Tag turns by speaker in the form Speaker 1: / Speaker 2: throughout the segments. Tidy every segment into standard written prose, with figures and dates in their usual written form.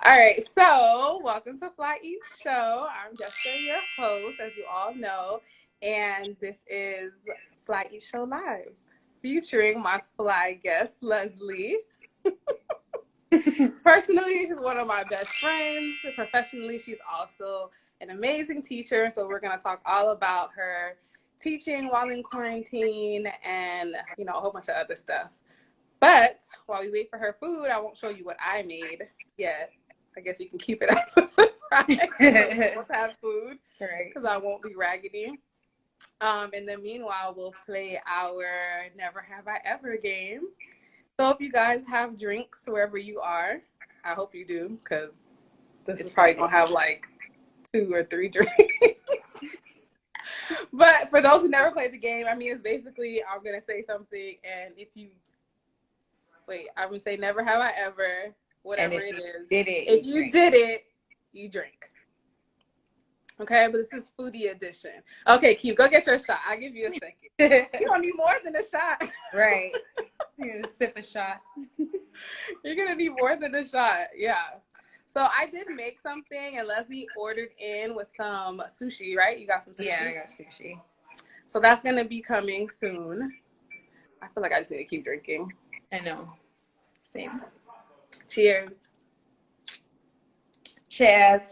Speaker 1: All right, so welcome to Fly Eat Show. I'm Jessica, your host, as you all know, and this is Fly Eat Show Live, featuring my fly guest, Leslie. Personally, she's one of my best friends. Professionally, she's also an amazing teacher, so we're going to talk all about her teaching while in quarantine and, a whole bunch of other stuff. But while we wait for her food, I won't show you what I made yet. I guess you can keep it as a surprise. We'll have food because I won't be raggedy. And then meanwhile, we'll play our Never Have I Ever game. So if you guys have drinks wherever you are, I hope you do, because this is probably going to have like 2 or 3 drinks. But for those who never played the game, it's basically I'm going to say something, and I'm going to say never have I ever, whatever it is. If you did it, you drink. Okay, but this is foodie edition. Okay, Keith, go get your shot. I'll give you a second. You don't need more than a shot.
Speaker 2: Right. You're going to sip a shot.
Speaker 1: You're going to need more than a shot. Yeah. So I did make something, and Leslie ordered in with some sushi, right? You got some sushi?
Speaker 2: Yeah, I got sushi.
Speaker 1: So that's going to be coming soon. I feel like I just need to keep drinking.
Speaker 2: I know. Same.
Speaker 1: Cheers.
Speaker 2: Cheers.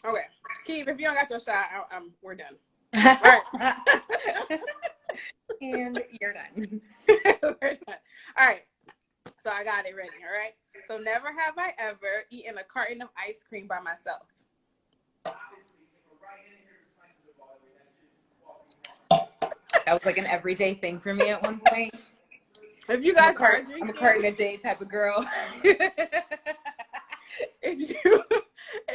Speaker 1: Okay. Keith, if you don't got your shot, we're done. All right.
Speaker 2: And you're done.
Speaker 1: We're done. All right. So I got it ready. All right. So never have I ever eaten a carton of ice cream by myself.
Speaker 2: That was like an everyday thing for me at one point.
Speaker 1: If you guys are drinking,
Speaker 2: I'm a carton a day type of girl.
Speaker 1: If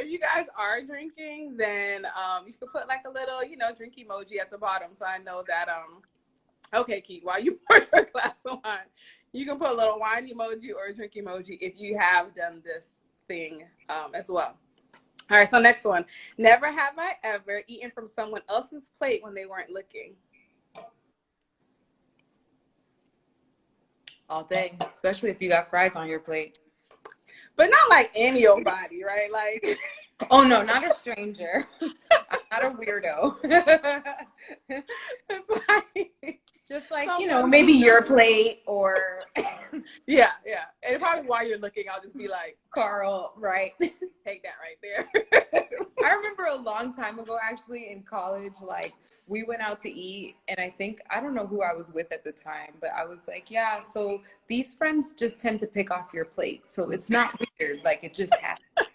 Speaker 1: you guys are drinking, then you can put like a little, drink emoji at the bottom, so I know that okay, Keith, while you pour your glass of wine, you can put a little wine emoji or a drink emoji if you have done this thing as well. All right, so next one. Never have I ever eaten from someone else's plate when they weren't looking.
Speaker 2: All day, especially if you got fries on your plate.
Speaker 1: But not like any old body, right? Like,
Speaker 2: oh no, not a stranger. I'm not a weirdo.
Speaker 1: It's like,
Speaker 2: just like, maybe your plate or
Speaker 1: yeah. And probably while you're looking, I'll just be like,
Speaker 2: Carl, right?
Speaker 1: Take that right there.
Speaker 2: I remember a long time ago, actually, in college, like, we went out to eat, and I don't know who I was with at the time, but I was like, yeah, so these friends just tend to pick off your plate. So it's not weird. Like, it just happens.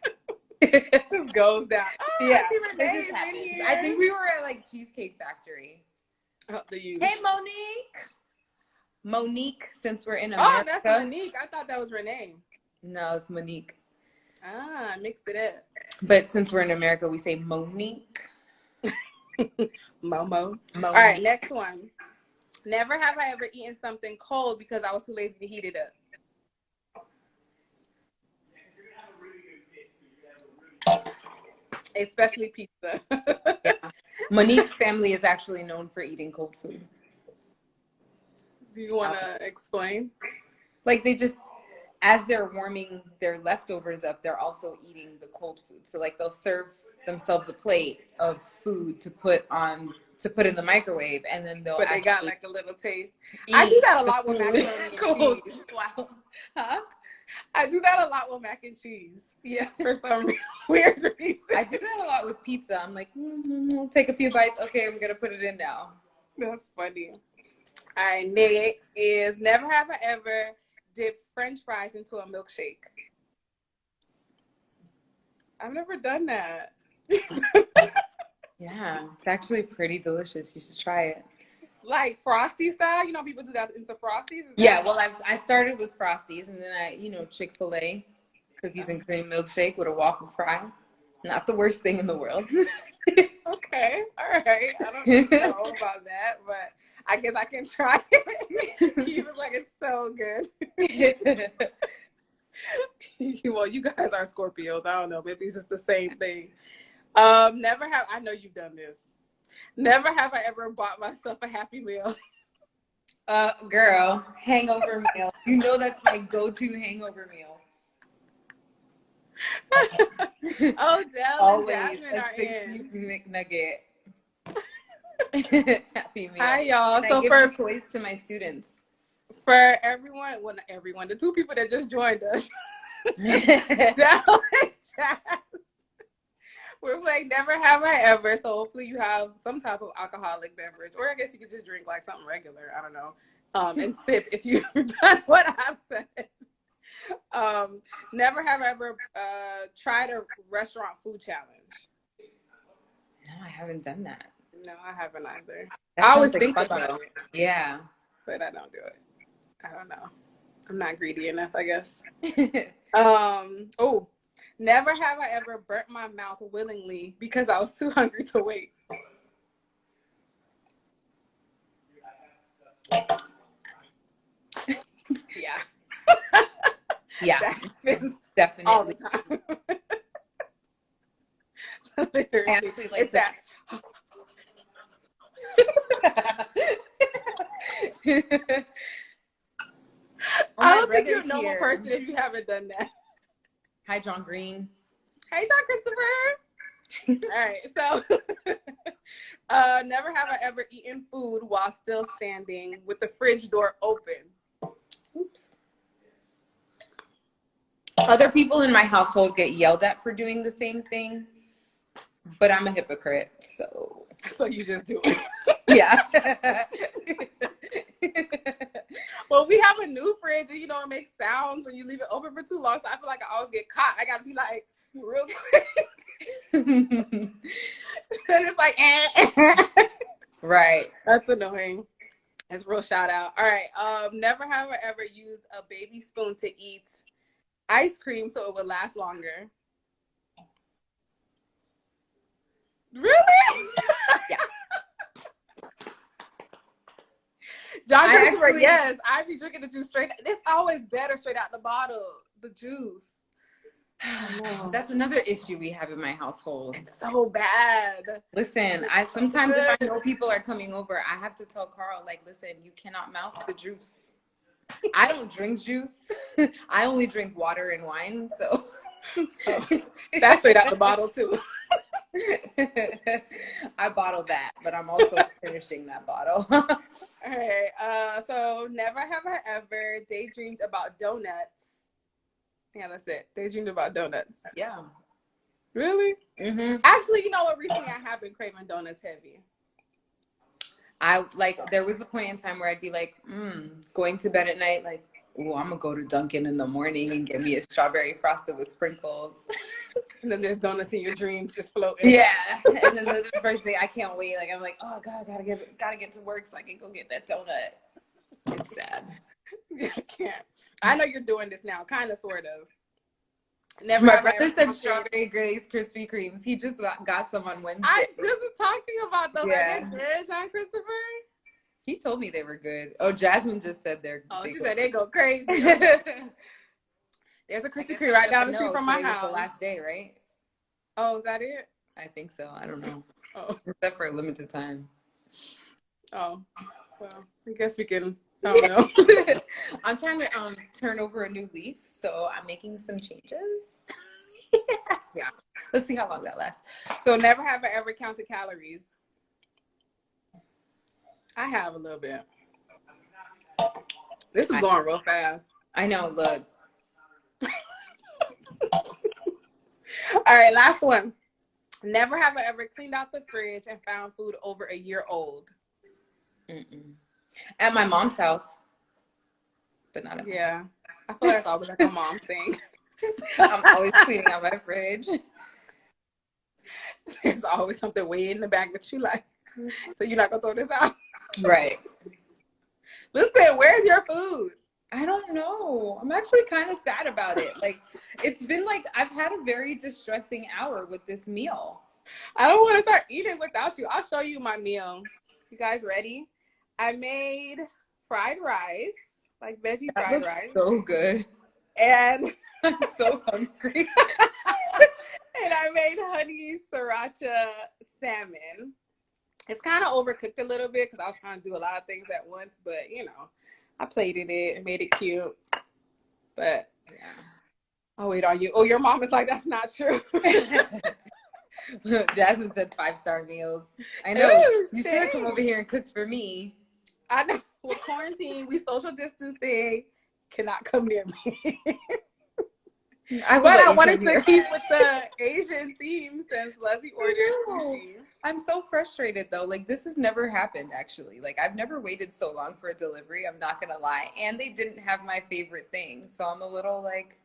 Speaker 1: It just goes down. Oh,
Speaker 2: yeah,
Speaker 1: it just happens.
Speaker 2: I think we were at, like, Cheesecake Factory.
Speaker 1: Oh,
Speaker 2: hey, Monique, since we're in America.
Speaker 1: Oh, that's Monique. I thought that was Renee.
Speaker 2: No, it's Monique.
Speaker 1: Ah, I mixed it up.
Speaker 2: But since we're in America, we say Monique.
Speaker 1: Momo. All right, next one. Never have I ever eaten something cold because I was too lazy to heat it up. Especially pizza.
Speaker 2: Yeah. Monique's family is actually known for eating cold food.
Speaker 1: Do you want to explain?
Speaker 2: Like, they just, as they're warming their leftovers up, they're also eating the cold food. So, like, they'll serve themselves a plate of food to put in the microwave, and then
Speaker 1: but they got like a little taste. I do that a lot with macaroni and cheese.
Speaker 2: Wow. Huh?
Speaker 1: I do that a lot with mac and cheese.
Speaker 2: Yeah.
Speaker 1: For some weird reason.
Speaker 2: I do that a lot with pizza. I'm like, take a few bites. Okay, I'm gonna put it in now.
Speaker 1: That's funny. All right, next is never have I ever dipped French fries into a milkshake. I've never done that.
Speaker 2: Yeah, it's actually pretty delicious. You should try it.
Speaker 1: Like Frosty style? People do that into Frosties?
Speaker 2: Yeah, well, I started with Frosties, and then I, Chick-fil-A, cookies and cream milkshake with a waffle fry. Not the worst thing in the world.
Speaker 1: Okay, all right. I don't know about that, but I guess I can try it. He was like, it's so good. Well, you guys are Scorpios. I don't know. Maybe it's just the same thing. I know you've done this. Never have I ever bought myself a Happy Meal.
Speaker 2: Girl, hangover meal. You know that's my go-to hangover meal.
Speaker 1: Oh, Dell and
Speaker 2: Always
Speaker 1: Jasmine
Speaker 2: a
Speaker 1: are
Speaker 2: 6-piece
Speaker 1: in.
Speaker 2: McNugget. Happy meal.
Speaker 1: Hi, y'all.
Speaker 2: And I
Speaker 1: So
Speaker 2: give the choice to my students.
Speaker 1: for everyone, well, not everyone, the two people that just joined us, Dell and Jazz, we're playing Never Have I Ever. So hopefully you have some type of alcoholic beverage, or I guess you could just drink like something regular. I don't know, and sip if you've done what I've said. Never have I ever tried a restaurant food challenge.
Speaker 2: No, I haven't done that.
Speaker 1: No, I haven't either.
Speaker 2: That
Speaker 1: I
Speaker 2: sounds
Speaker 1: always
Speaker 2: like
Speaker 1: think
Speaker 2: fun,
Speaker 1: about
Speaker 2: though.
Speaker 1: it,
Speaker 2: Yeah.
Speaker 1: but I don't do it. I don't know. I'm not greedy enough, I guess. Oh, never have I ever burnt my mouth willingly because I was too hungry to wait. Yeah.
Speaker 2: Yeah.
Speaker 1: That happens
Speaker 2: Definitely.
Speaker 1: all the time. Literally.
Speaker 2: I actually like
Speaker 1: it's that. I don't think you're a normal person if you haven't done that.
Speaker 2: Hi, John Green.
Speaker 1: Hey, John Christopher. All right, so never have I ever eaten food while still standing with the fridge door open.
Speaker 2: Oops. Other people in my household get yelled at for doing the same thing, but I'm a hypocrite, so
Speaker 1: you just do it.
Speaker 2: Yeah.
Speaker 1: Well, we have a new fridge, and it makes sounds when you leave it open for too long. So I feel like I always get caught. I gotta be like real quick. And it's like,
Speaker 2: Right.
Speaker 1: That's annoying. That's real shout out. All right. Never have I ever used a baby spoon to eat ice cream so it would last longer. Really?
Speaker 2: Yeah.
Speaker 1: John Christopher, yes. I be drinking the juice straight. It's always better straight out the bottle, the juice.
Speaker 2: That's another issue we have in my household.
Speaker 1: It's so bad.
Speaker 2: Listen, sometimes if I know people are coming over, I have to tell Carl, like, listen, you cannot mouth the juice. I don't drink juice. I only drink water and wine, so
Speaker 1: that's straight out the bottle too.
Speaker 2: I bottled that, but I'm also finishing that bottle.
Speaker 1: All right. So never have I ever daydreamed about donuts. Yeah, that's it. Daydreamed about donuts.
Speaker 2: Yeah.
Speaker 1: Really?
Speaker 2: Mm-hmm.
Speaker 1: Actually, you know what? Recently, I have been craving donuts heavy.
Speaker 2: There was a point in time where I'd be like, going to bed at night, like, oh, I'm gonna go to Dunkin' in the morning and get me a strawberry frosted with sprinkles.
Speaker 1: And then there's donuts in your dreams just floating.
Speaker 2: Yeah. And then the first day, I can't wait. Like, I'm like, oh God, gotta get to work so I can go get that donut. It's sad.
Speaker 1: Yeah, I can't. I know you're doing this now, kind of, sort of.
Speaker 2: Never. My brother said strawberry Grace Krispy Kremes. He just got some on Wednesday.
Speaker 1: I just was talking about those.
Speaker 2: Yeah.
Speaker 1: Are they good, John Christopher?
Speaker 2: He told me they were good. Oh, Jasmine just said they're.
Speaker 1: Oh, she said they go crazy. There's a Krispy Kreme right down the street from my house.
Speaker 2: The last day, right?
Speaker 1: Oh, is that it?
Speaker 2: I think so. I don't know.
Speaker 1: Oh,
Speaker 2: except for a limited time.
Speaker 1: Oh, well, I guess we can. I don't know.
Speaker 2: I'm trying to turn over a new leaf, so I'm making some changes. Yeah. Let's see how long that lasts.
Speaker 1: So never have I ever counted calories. I have a little bit. This is going real fast.
Speaker 2: I know, look.
Speaker 1: All right, last one. Never have I ever cleaned out the fridge and found food over a year old.
Speaker 2: At my mom's house, but not at mine.
Speaker 1: Yeah. I feel like that's always like a mom thing.
Speaker 2: I'm always cleaning out my fridge.
Speaker 1: There's always something way in the bag that you like. So you're not going to throw this out?
Speaker 2: Right.
Speaker 1: Listen, where's your food?
Speaker 2: I don't know. I'm actually kind of sad about it. Like, it's been like I've had a very distressing hour with this meal.
Speaker 1: I don't want to start eating without you. I'll show you my meal. You guys ready? I made fried rice, like veggie fried rice.
Speaker 2: So good.
Speaker 1: And
Speaker 2: I'm so hungry.
Speaker 1: And I made honey sriracha salmon. It's kind of overcooked a little bit because I was trying to do a lot of things at once, but you know, I plated it and made it cute. But
Speaker 2: Yeah.
Speaker 1: I'll wait on you. Oh, your mom is like, that's not true.
Speaker 2: Jasmine said 5-star meals. I know.
Speaker 1: Ooh,
Speaker 2: You should have come over
Speaker 1: thanks.
Speaker 2: here and cooked for me.
Speaker 1: I know. With quarantine, we social distancing. Cannot come near me.
Speaker 2: I would
Speaker 1: But
Speaker 2: let
Speaker 1: I
Speaker 2: you come
Speaker 1: wanted to
Speaker 2: here.
Speaker 1: keep with the Asian theme since Leslie ordered sushi.
Speaker 2: I'm so frustrated though. Like this has never happened actually. Like I've never waited so long for a delivery. I'm not gonna lie. And they didn't have my favorite thing. So I'm a little like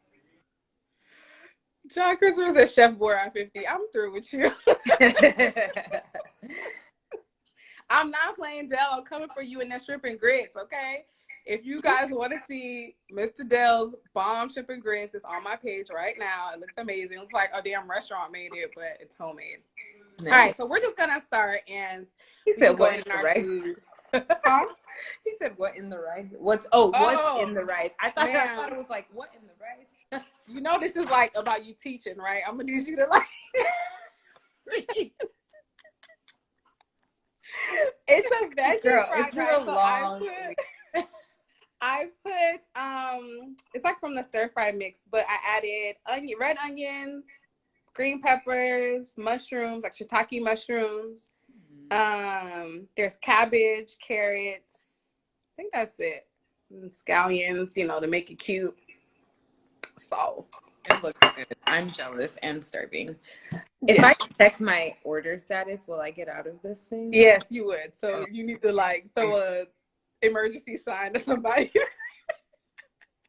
Speaker 1: John Christopher said Chef Boy at 50. I'm through with you. I'm not playing Dell. I'm coming for you in that shrimp and grits, okay? If you guys want to see Mr. Dell's bomb shrimp and grits, it's on my page right now. It looks amazing. It looks like a damn restaurant made it, but it's homemade.
Speaker 2: Nice.
Speaker 1: All right, so we're just gonna start, and
Speaker 2: He
Speaker 1: we can
Speaker 2: said
Speaker 1: go
Speaker 2: what in
Speaker 1: in
Speaker 2: the
Speaker 1: our
Speaker 2: rice?
Speaker 1: food.
Speaker 2: Huh? He said what in the rice? What's in the rice? I thought it was like what in the rice?
Speaker 1: You know this is like about you teaching, right? I'm gonna need you to like it's a veggie
Speaker 2: Girl,
Speaker 1: fried
Speaker 2: it's been
Speaker 1: rice.
Speaker 2: a
Speaker 1: So
Speaker 2: long
Speaker 1: I put it's like from the stir fry mix, but I added red onions, green peppers, mushrooms, like shiitake mushrooms. There's cabbage, carrots. I think that's it. And scallions, you know, to make it cute. So
Speaker 2: It looks good. I'm jealous and starving. If I check my order status, will I get out of this thing?
Speaker 1: Yes, you would. So you need to like throw a emergency sign to somebody.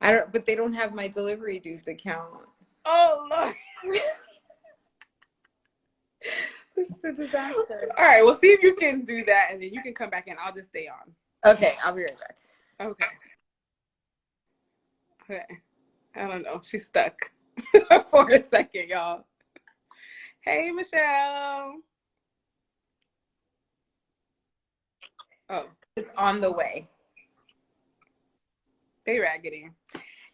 Speaker 2: I don't, but they don't have my delivery dude's account.
Speaker 1: Oh Lord.
Speaker 2: This is a disaster.
Speaker 1: All right, well, see if you can do that, and then you can come back in. I'll just stay on.
Speaker 2: Okay, I'll be right back.
Speaker 1: Okay. Okay. I don't know. She's stuck for a second, y'all. Hey, Michelle. Oh,
Speaker 2: It's on the way.
Speaker 1: they raggedy.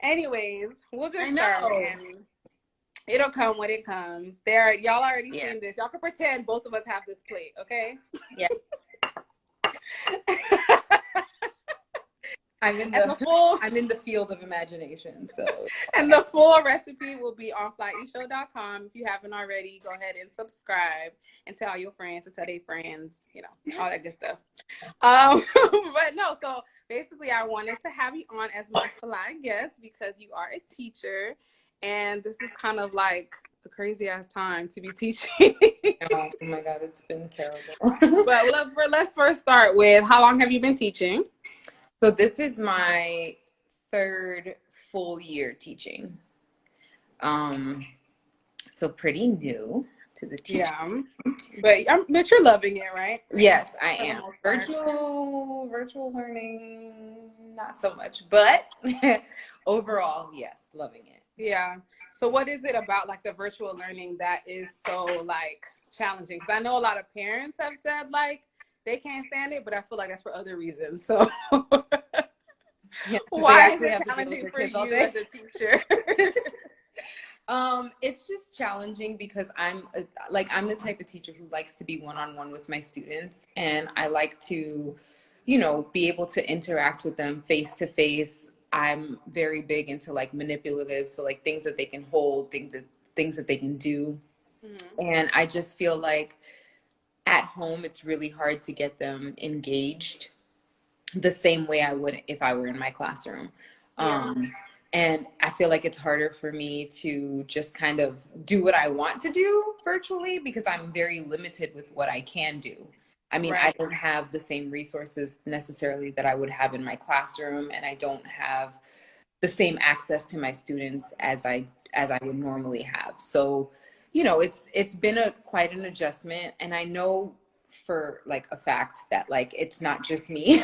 Speaker 1: Anyways, we'll just start, and it'll come when it comes. Y'all already seen this. Y'all can pretend both of us have this plate, okay?
Speaker 2: Yeah. I'm in the field of imagination. So
Speaker 1: and the full recipe will be on flyeatshow.com. If you haven't already, go ahead and subscribe and tell your friends and tell their friends, you know, all that good stuff. But no, so basically I wanted to have you on as my fly guest because you are a teacher, and this is kind of like a crazy ass time to be teaching.
Speaker 2: Oh my God, it's been terrible.
Speaker 1: But let's first start with, how long have you been teaching?
Speaker 2: So this is my 3rd full year teaching. So pretty new to the teaching.
Speaker 1: Yeah, but you're loving it, right?
Speaker 2: Yes, I am. Virtual learning, not so much, but overall, yes, loving it.
Speaker 1: Yeah. So what is it about like the virtual learning that is so like challenging? Because I know a lot of parents have said like they can't stand it, but I feel like that's for other reasons. So
Speaker 2: yeah,
Speaker 1: why is it challenging for you as a teacher?
Speaker 2: It's just challenging because I'm the type of teacher who likes to be one-on-one with my students, and I like to, you know, be able to interact with them face to face. I'm very big into like manipulative, so like things that they can hold, things that they can do. Mm-hmm. And I just feel like at home it's really hard to get them engaged the same way I would if I were in my classroom. Yeah. And I feel like it's harder for me to just kind of do what I want to do virtually because I'm very limited with what I can do. I mean, right. I don't have the same resources necessarily that I would have in my classroom, and I don't have the same access to my students as I would normally have. So, you know, it's been quite an adjustment, and I know for like a fact that like it's not just me.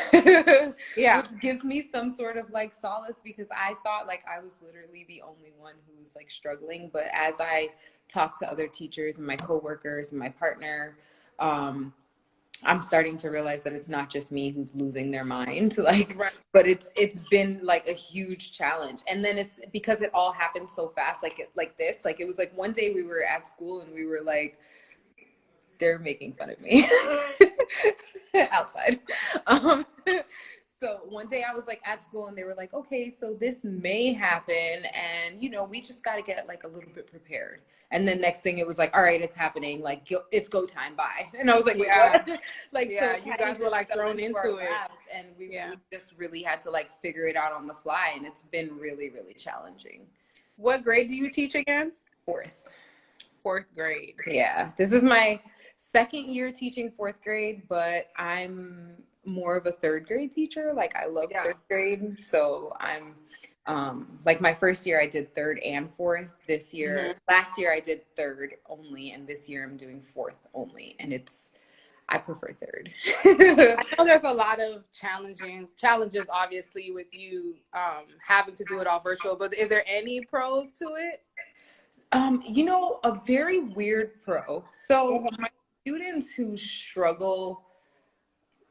Speaker 2: Yeah, which gives me some sort of like solace because I thought like I was literally the only one who was like struggling. But as I talk to other teachers and my coworkers and my partner, I'm starting to realize that it's not just me who's losing their mind, like, right. But it's been like a huge challenge. And then it's because it all happened so fast, like it was like one day we were at school and we were like, they're making fun of me. outside. Um, so one day I was like at school and they were like, okay, so this may happen. And, you know, we just got to get like a little bit prepared. And then next thing it was like, all right, it's happening. Like, it's go time. Bye. And I was like, wait,
Speaker 1: Yeah.
Speaker 2: what? Like, so
Speaker 1: Yeah.
Speaker 2: it
Speaker 1: You
Speaker 2: kind of
Speaker 1: guys were
Speaker 2: just
Speaker 1: like
Speaker 2: fell
Speaker 1: thrown
Speaker 2: into our
Speaker 1: into it.
Speaker 2: laps and
Speaker 1: Yeah.
Speaker 2: we just really had to like figure it out on the fly. And it's been really, really challenging.
Speaker 1: What grade do you teach again?
Speaker 2: Fourth.
Speaker 1: Fourth grade.
Speaker 2: Yeah, this is my second year teaching fourth grade, but I'm more of a third grade teacher. Like I love
Speaker 1: Yeah.
Speaker 2: third grade. So I'm like my first year I did third and fourth. This year, last year I did third only, and this year I'm doing fourth only. And I prefer third.
Speaker 1: I know there's a lot of challenges obviously with you having to do it all virtual, but is there any pros to it?
Speaker 2: You know, a very weird pro. So my students who struggle,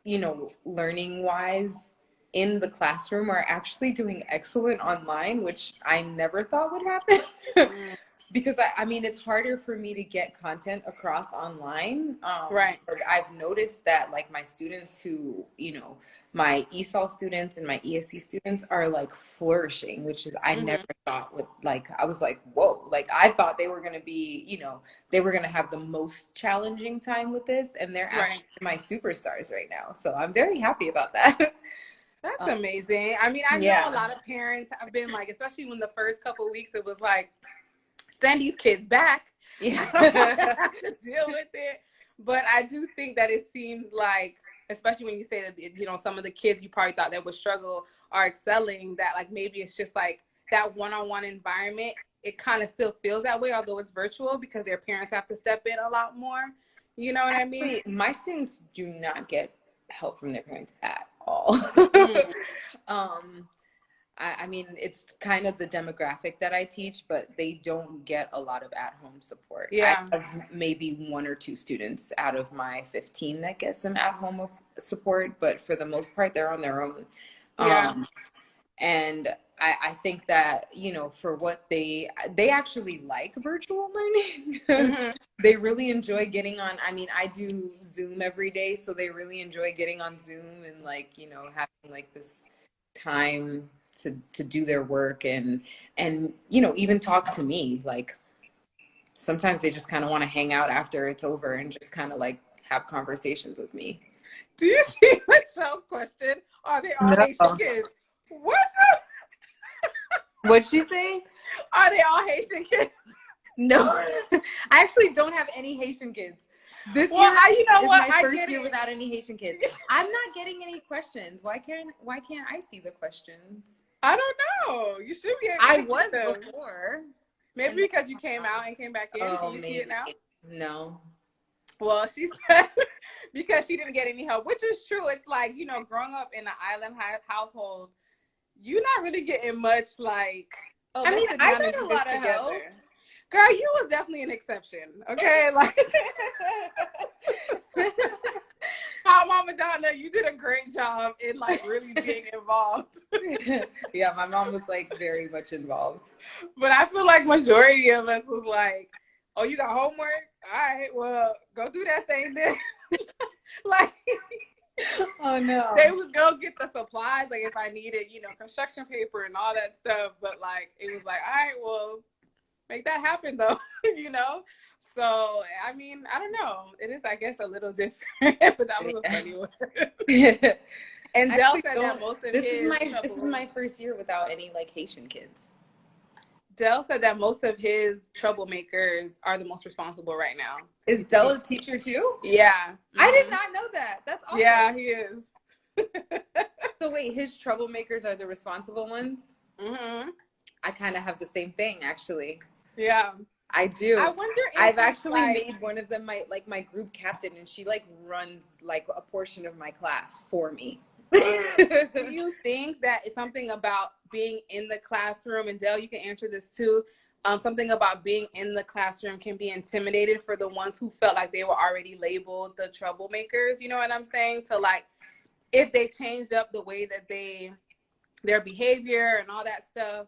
Speaker 2: you know, learning wise in the classroom are actually doing excellent online, which I never thought would happen.
Speaker 1: Mm,
Speaker 2: Because I mean, it's harder for me to get content across online.
Speaker 1: right.
Speaker 2: But I've noticed that like my students who, you know, my ESOL students and my ESC students are like flourishing, which is I never thought would like, I was like, whoa, like I thought they were going to be, you know, they were going to have the most challenging time with this. And they're
Speaker 1: Right.
Speaker 2: actually my superstars right now. So I'm very happy about that.
Speaker 1: That's amazing. I mean, I know a
Speaker 2: Yeah.
Speaker 1: lot of parents have been like, especially when the first couple of weeks, it was like, send these kids back.
Speaker 2: Yeah.
Speaker 1: I don't want to have to deal with it. But I do think that it seems like, especially when you say that, you know, some of the kids you probably thought that would struggle are excelling, that like maybe it's just like that one-on-one environment. It kind of still feels that way, although it's virtual because their parents have to step in a lot more. You know what I mean?
Speaker 2: Actually, my students do not get help from their parents at all.
Speaker 1: Mm.
Speaker 2: um, I mean, it's kind of the demographic that I teach, but they don't get a lot of at-home support.
Speaker 1: Yeah.
Speaker 2: I have maybe one or two students out of my 15 that get some at-home support, but for the most part, they're on their own.
Speaker 1: Yeah.
Speaker 2: And I think that, you know, for what they actually like virtual learning. They really enjoy getting on. I mean, I do Zoom every day, so they really enjoy getting on Zoom and like, you know, having like this time to do their work and you know, even talk to me. Like sometimes they just kind of want to hang out after it's over and just kind of like have conversations with me.
Speaker 1: Do you see Michelle's question? Are they all
Speaker 2: No.
Speaker 1: Haitian kids? What?
Speaker 2: What'd she say?
Speaker 1: Are they all Haitian kids?
Speaker 2: No, I actually don't have any Haitian kids. This
Speaker 1: Well,
Speaker 2: year
Speaker 1: you know
Speaker 2: is
Speaker 1: what?
Speaker 2: my
Speaker 1: I
Speaker 2: first
Speaker 1: get
Speaker 2: year
Speaker 1: it.
Speaker 2: without any Haitian kids. I'm not getting any questions. Why can't I see the questions?
Speaker 1: I don't know. You should be able
Speaker 2: I
Speaker 1: to
Speaker 2: was
Speaker 1: get them.
Speaker 2: before.
Speaker 1: Maybe because you came out and came back in.
Speaker 2: Oh,
Speaker 1: Can you see it
Speaker 2: maybe.
Speaker 1: now?
Speaker 2: No.
Speaker 1: Well, she said because she didn't get any help, which is true. It's like, you know, growing up in an island household, you're not really getting much like, oh,
Speaker 2: I
Speaker 1: let's
Speaker 2: mean,
Speaker 1: sit
Speaker 2: I
Speaker 1: down and
Speaker 2: got
Speaker 1: do
Speaker 2: a
Speaker 1: this
Speaker 2: lot of
Speaker 1: together.
Speaker 2: help.
Speaker 1: Girl, you was definitely an exception. Okay. Like how Mama Donna, you did a great job in like really being involved.
Speaker 2: Yeah, my mom was like very much involved.
Speaker 1: But I feel like majority of us was like, oh, you got homework? All right, well, go do that thing then. Like,
Speaker 2: Oh no.
Speaker 1: they would go get the supplies, like if I needed, you know, construction paper and all that stuff. But like, it was like, all right, well, make that happen though, you know? So, I mean, I don't know. It is, I guess, a little different, but that was a funny one. And Dell said that most of
Speaker 2: this is
Speaker 1: his
Speaker 2: my first year without any like Haitian kids.
Speaker 1: Dell said that most of his troublemakers are the most responsible right now.
Speaker 2: Is Dell a teacher too?
Speaker 1: Yeah.
Speaker 2: I did not know that. That's awesome.
Speaker 1: Yeah, he is.
Speaker 2: So wait, his troublemakers are the responsible ones? I kind of have the same thing actually.
Speaker 1: Yeah.
Speaker 2: I do.
Speaker 1: I wonder if
Speaker 2: I've actually made one of them my group captain, and she like runs like a portion of my class for me.
Speaker 1: Do you think that it's something about being in the classroom, and Dell, you can answer this too, something about being in the classroom can be intimidated for the ones who felt like they were already labeled the troublemakers, you know what I'm saying? To like, if they changed up the way that their behavior and all that stuff,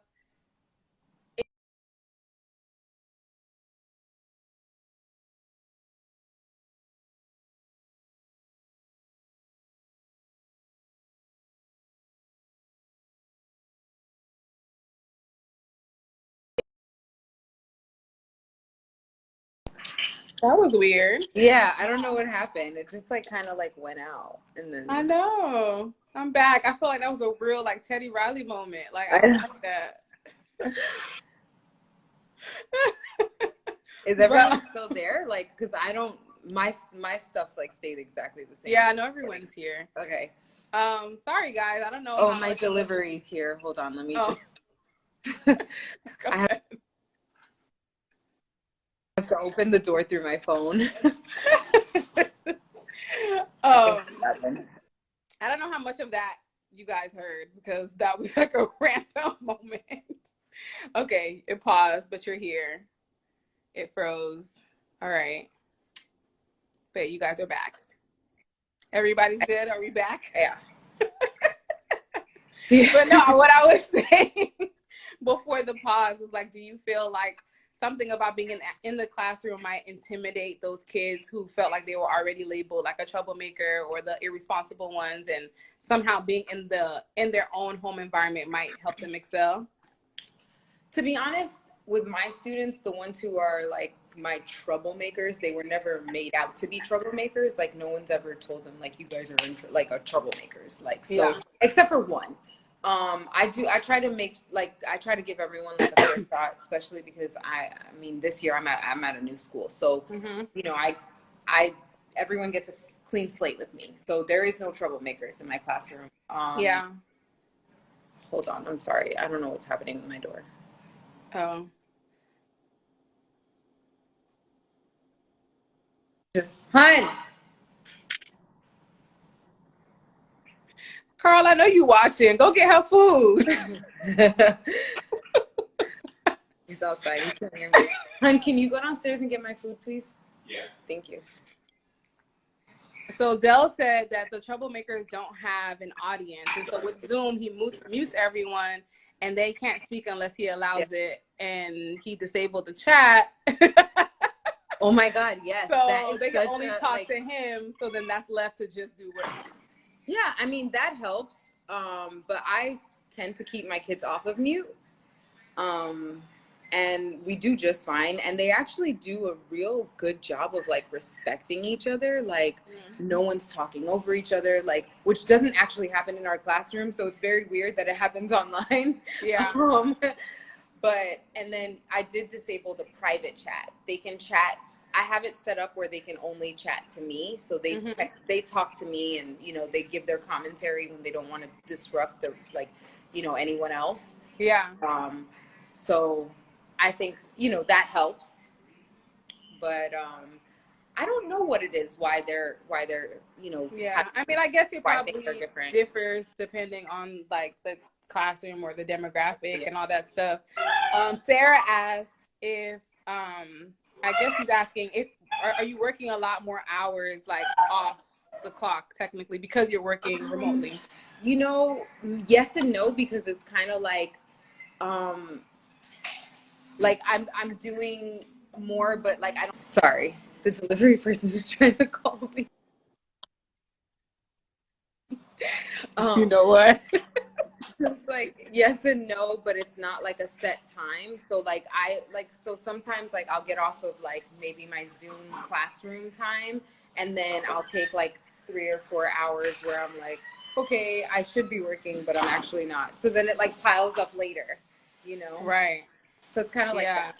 Speaker 1: That was weird.
Speaker 2: Yeah, I don't know what happened. It just like kind of like went out, and then
Speaker 1: I know. I'm back. I feel like that was a real like Teddy Riley moment. Like I
Speaker 2: I
Speaker 1: don't
Speaker 2: know.
Speaker 1: like that.
Speaker 2: Is
Speaker 1: But
Speaker 2: everyone still there? Like, cause I don't. My stuff's like stayed exactly the same.
Speaker 1: yeah, I know everyone's here.
Speaker 2: Okay.
Speaker 1: Sorry guys. I don't know
Speaker 2: Oh,
Speaker 1: how
Speaker 2: my
Speaker 1: much of the
Speaker 2: delivery's here. Hold on, let me
Speaker 1: oh
Speaker 2: just.
Speaker 1: go
Speaker 2: I
Speaker 1: ahead.
Speaker 2: have to open the door through my phone.
Speaker 1: um I don't know how much of that you guys heard because that was like a random moment. Okay, it paused, but you're here. It froze. All right. But you guys are back. Everybody's good? Are we back?
Speaker 2: Yeah.
Speaker 1: But no, what I was saying before the pause was like, do you feel like something about being in the classroom might intimidate those kids who felt like they were already labeled like a troublemaker or the irresponsible ones, and somehow being in their own home environment might help them excel?
Speaker 2: To be honest, with my students, the ones who are like my troublemakers, they were never made out to be troublemakers. Like no one's ever told them like you guys are like are troublemakers. Like so,
Speaker 1: Yeah.
Speaker 2: except for one. I try to make like I try to give everyone like a fair shot, especially because I mean this year I'm at a new school, so
Speaker 1: Mm-hmm.
Speaker 2: you know I everyone gets a clean slate with me, so there is no troublemakers in my classroom.
Speaker 1: Yeah.
Speaker 2: Hold on, I'm sorry, I don't know what's happening with my door.
Speaker 1: Oh.
Speaker 2: Just hun.
Speaker 1: Carl, I know you watching. Go get her food.
Speaker 2: He's outside. He can't hear me. Hun, can you go downstairs and get my food, please?
Speaker 3: Yeah.
Speaker 2: Thank you.
Speaker 1: So Dell said that the troublemakers don't have an audience. And so with Zoom, he mutes everyone and they can't speak unless he allows it. And he disabled the chat.
Speaker 2: Oh my God, yes. That
Speaker 1: So
Speaker 2: is
Speaker 1: they can
Speaker 2: such
Speaker 1: only
Speaker 2: a,
Speaker 1: talk
Speaker 2: like,
Speaker 1: to him. So then that's left to just do what.
Speaker 2: yeah, I mean, that helps. But I tend to keep my kids off of mute. And we do just fine. And they actually do a real good job of like respecting each other. Like no one's talking over each other, like, which doesn't actually happen in our classroom. So it's very weird that it happens online.
Speaker 1: Yeah.
Speaker 2: But, and then I did disable the private chat. They can chat. I have it set up where they can only chat to me. So they they talk to me, and, you know, they give their commentary when they don't want to disrupt the, like, you know, anyone else.
Speaker 1: Yeah.
Speaker 2: So I think, you know, that helps. But I don't know what it is, why they're, you know,
Speaker 1: Yeah. I mean, I guess it
Speaker 2: why things are
Speaker 1: probably
Speaker 2: different.
Speaker 1: differs depending on like the classroom or the demographic and all that stuff. Sarah asked if, I guess she's asking if, are you working a lot more hours like off the clock technically because you're working remotely?
Speaker 2: You know, yes and no, because it's kind of like I'm doing more, but like I don't. Sorry, the delivery person is trying to call me.
Speaker 1: You know what?
Speaker 2: It's like yes and no, but it's not like a set time. So like so sometimes like I'll get off of like maybe my Zoom classroom time, and then I'll take like 3 or 4 hours where I'm like, okay, I should be working, but I'm actually not. So then it like piles up later, you know?
Speaker 1: Right.
Speaker 2: So it's kind of like that.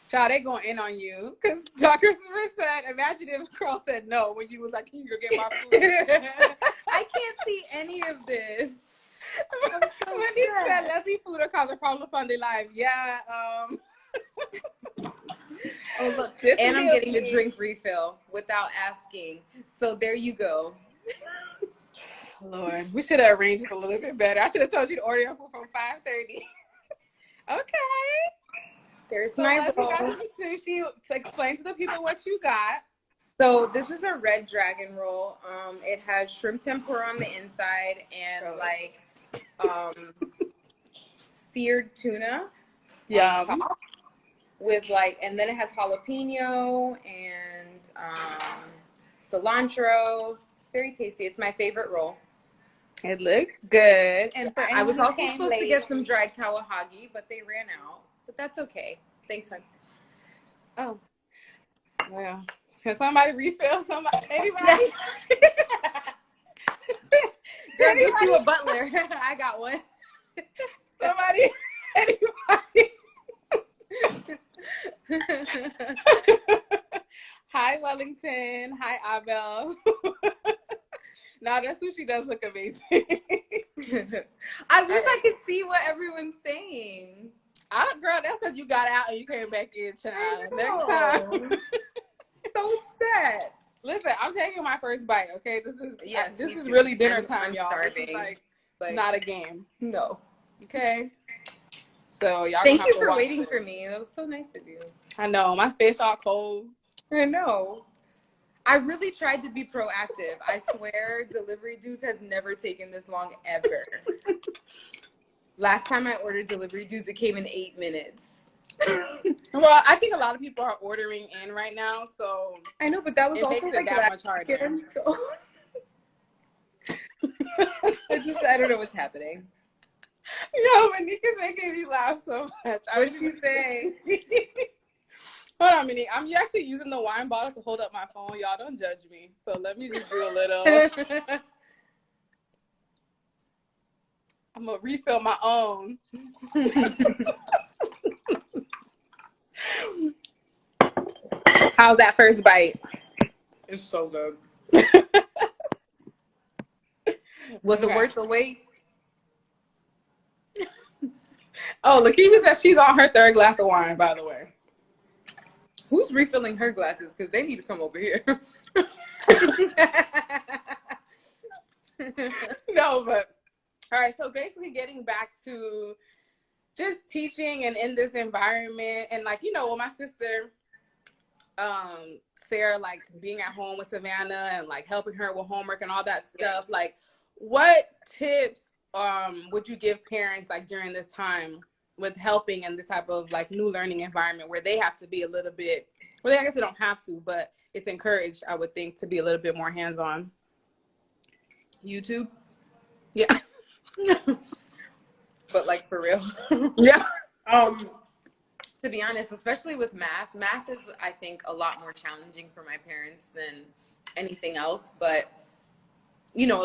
Speaker 1: Child, they going in on you because Dr. Smith said, imagine if Carl said no when you was like, can you go get my food?
Speaker 2: I can't see any of this.
Speaker 1: When he said Leslie food or cause a problem fund their life, yeah.
Speaker 2: Oh look, and I'm getting a drink refill without asking. So there you go.
Speaker 1: Lord, we should have arranged this a little bit better. I should have told you to order your food from 5:30. Okay.
Speaker 2: There's
Speaker 1: So
Speaker 2: my
Speaker 1: Leslie
Speaker 2: roll.
Speaker 1: got some sushi. To explain to the people what you got.
Speaker 2: So this is a red dragon roll. It has shrimp tempura on the inside and like seared tuna.
Speaker 1: Yum.
Speaker 2: With like, and then it has jalapeno and cilantro. It's very tasty. It's my favorite roll.
Speaker 1: It looks good. And for
Speaker 2: I was
Speaker 1: anyone who
Speaker 2: also
Speaker 1: came
Speaker 2: supposed
Speaker 1: late,
Speaker 2: to get some dried kawahagi, but they ran out. But that's okay. Thanks, hon.
Speaker 1: oh, Well, can somebody refill? Anybody?
Speaker 2: Girl, get you a butler. I got one.
Speaker 1: Somebody? Anybody? Hi, Wellington. Hi, Abel. Now that sushi does look amazing.
Speaker 2: I wish I could see what everyone's saying.
Speaker 1: Girl, that's because you got out and you came back in, child. Next time.
Speaker 2: So upset.
Speaker 1: Listen, I'm taking my first bite, okay? This is
Speaker 2: too.
Speaker 1: really dinner time,
Speaker 2: I'm
Speaker 1: y'all.
Speaker 2: starving.
Speaker 1: This is like not a game.
Speaker 2: No.
Speaker 1: Okay? So y'all
Speaker 2: Thank you for waiting for me. That was so nice of you.
Speaker 1: I know. My fish all cold.
Speaker 2: I know. I really tried to be proactive. I swear, delivery dudes has never taken this long ever. Last time I ordered delivery dudes, it came in 8 minutes.
Speaker 1: Well, I think a lot of people are ordering in right now, so
Speaker 2: I know, but that was also
Speaker 1: makes it that much harder.
Speaker 2: Weekend, so I don't know what's happening.
Speaker 1: Yo, Monique's making me laugh so much.
Speaker 2: What did she say?
Speaker 1: Hold on, Monique. I'm actually using the wine bottle to hold up my phone. Y'all don't judge me. So let me just do a little. I'm going to refill my own. How's that first bite?
Speaker 2: It's so good. Was it worth the wait?
Speaker 1: Oh, Lakeisha says she's on her third glass of wine, by the way.
Speaker 2: Who's refilling her glasses? Because they need to come over here.
Speaker 1: No, but all right. So basically getting back to just teaching and in this environment. And like, you know, with my sister, Sarah, like being at home with Savannah and like helping her with homework and all that stuff. Like what tips would you give parents like during this time with helping in this type of like new learning environment where they have to be a little bit, well, I guess they don't have to, but it's encouraged, I would think, to be a little bit more hands-on?
Speaker 2: YouTube?
Speaker 1: Yeah.
Speaker 2: But like for real.
Speaker 1: Yeah.
Speaker 2: To be honest, especially with math is, I think, a lot more challenging for my parents than anything else. But, you know,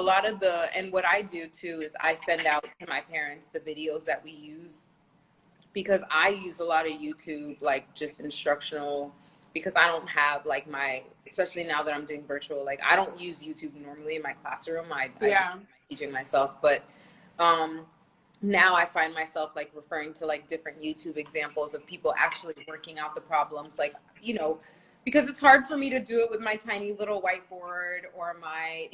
Speaker 2: and what I do too is I send out to my parents the videos that we use, because I use a lot of YouTube, like just instructional, because I don't have like especially now that I'm doing virtual, like I don't use YouTube normally in my classroom. I do my teaching myself, but now I find myself like referring to like different YouTube examples of people actually working out the problems, like, you know, because it's hard for me to do it with my tiny little whiteboard or my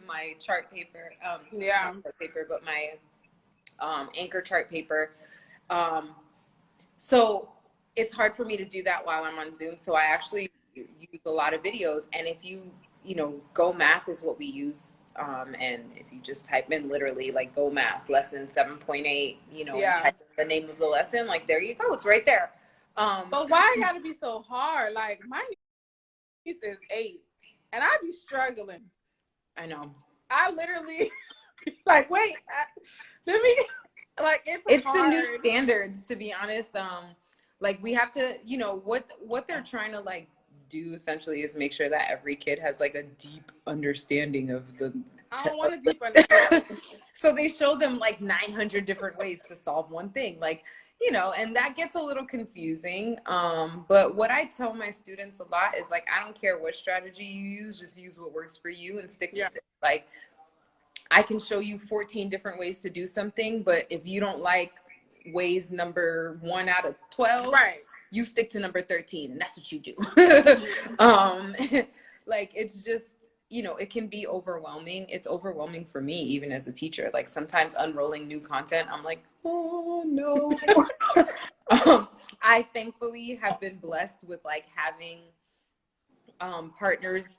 Speaker 2: my chart paper, not chart paper, but my anchor chart paper. So it's hard for me to do that while I'm on Zoom. So I actually use a lot of videos. And if you know, Go Math is what we use. And if you just type in literally like Go Math lesson 7.8, you know, and type in the name of the lesson, like there you go. It's right there.
Speaker 1: But why it gotta be so hard? Like my niece is 8 and I be struggling.
Speaker 2: I know.
Speaker 1: I literally like, wait, let me, like, it's hard.
Speaker 2: The new standards, to be honest. Like we have to, you know, what they're trying to like do essentially is make sure that every kid has like a deep understanding of the.
Speaker 1: I don't want a deep understanding.
Speaker 2: So they show them like 900 different ways to solve one thing, like, you know, and that gets a little confusing. But what I tell my students a lot is like, I don't care what strategy you use, just use what works for you and stick with it. Like, I can show you 14 different ways to do something, but if you don't like ways number 1 out of 12,
Speaker 1: right,
Speaker 2: you stick to number 13, and that's what you do. Like, it's just, you know, it can be overwhelming. It's overwhelming for me, even as a teacher. Like sometimes unrolling new content, I'm like, oh no. I thankfully have been blessed with like having partners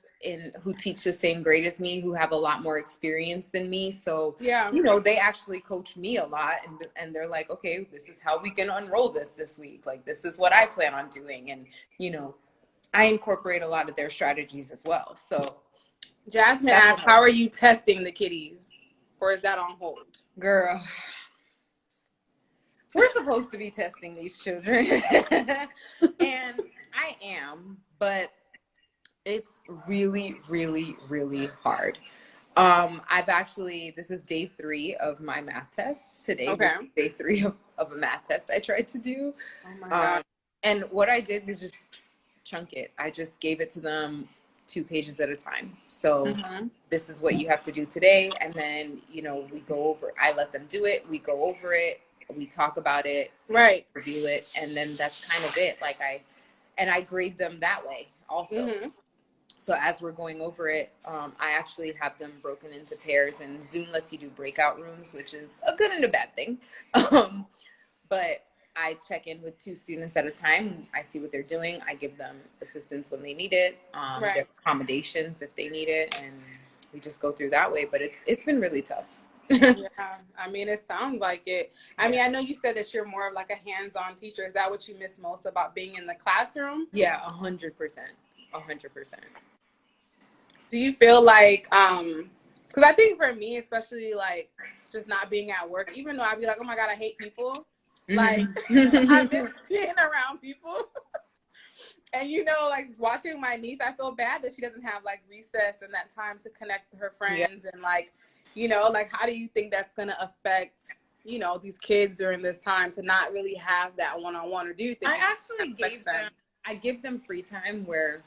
Speaker 2: who teach the same grade as me, who have a lot more experience than me. So, you know, they actually coach me a lot, and they're like, okay, this is how we can unroll this week. Like, this is what I plan on doing. And, you know, I incorporate a lot of their strategies as well. So
Speaker 1: Jasmine asked, how are you testing the kiddies? Or is that on hold?
Speaker 2: Girl, we're supposed to be testing these children. And I am, but It's really, really, really hard. This is day 3 of my math test. Today was
Speaker 1: Okay.
Speaker 2: day 3 of a math test I tried to do.
Speaker 1: Oh my God.
Speaker 2: And what I did was just chunk it. I just gave it to them 2 pages at a time. So this is what you have to do today. And then, we go over, I let them do it. We go over it. We talk about it.
Speaker 1: Right.
Speaker 2: Review it. And then that's kind of it. I grade them that way also. So as we're going over it, I actually have them broken into pairs, and Zoom lets you do breakout rooms, which is a good and a bad thing. But I check in with 2 students at a time. I see what they're doing. I give them assistance when they need it, their accommodations if they need it, and we just go through that way. But it's been really tough.
Speaker 1: Yeah, I mean, it sounds like it. I mean, I know you said that you're more of like a hands-on teacher. Is that what you miss most about being in the classroom?
Speaker 2: Yeah, 100%. 100%.
Speaker 1: Do you feel like, because I think for me, especially like just not being at work, even though I'd be like, oh my God, I hate people. Like, I miss being around people. And, like watching my niece, I feel bad that she doesn't have like recess and that time to connect with her friends. And like, like how do you think that's going to affect, these kids during this time to not really have that one-on-one? Or do you think
Speaker 2: I give them free time where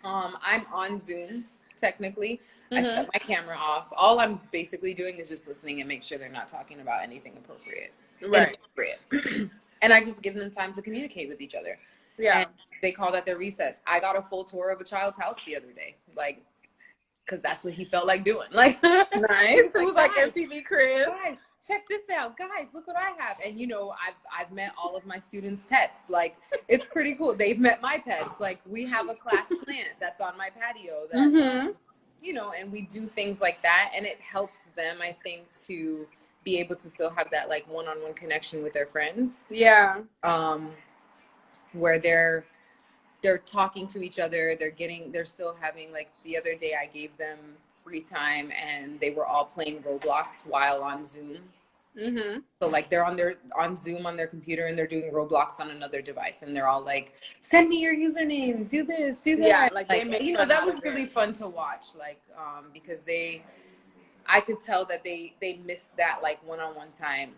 Speaker 2: I'm on Zoom technically. I shut my camera off. All I'm basically doing is just listening and make sure they're not talking about anything inappropriate. And I just give them time to communicate with each other.
Speaker 1: Yeah.
Speaker 2: And they call that their recess. I got a full tour of a child's house the other day, like, because that's what he felt like doing. Like,
Speaker 1: nice. It was like MTV Cribs.
Speaker 2: Guys, check this out. Guys, look what I have. And I've met all of my students' pets. Like, it's pretty cool. They've met my pets. Like, we have a class plant that's on my patio that and we do things like that, and it helps them, I think, to be able to still have that like one-on-one connection with their friends.
Speaker 1: Yeah.
Speaker 2: Where they're talking to each other, they're still having, like the other day I gave them free time and they were all playing Roblox while on Zoom. So like they're on Zoom on their computer and they're doing Roblox on another device, and they're all like, send me your username, do this, do that.
Speaker 1: Yeah, like they make
Speaker 2: that was really fun to watch, like because I could tell that they missed that like one-on-one time.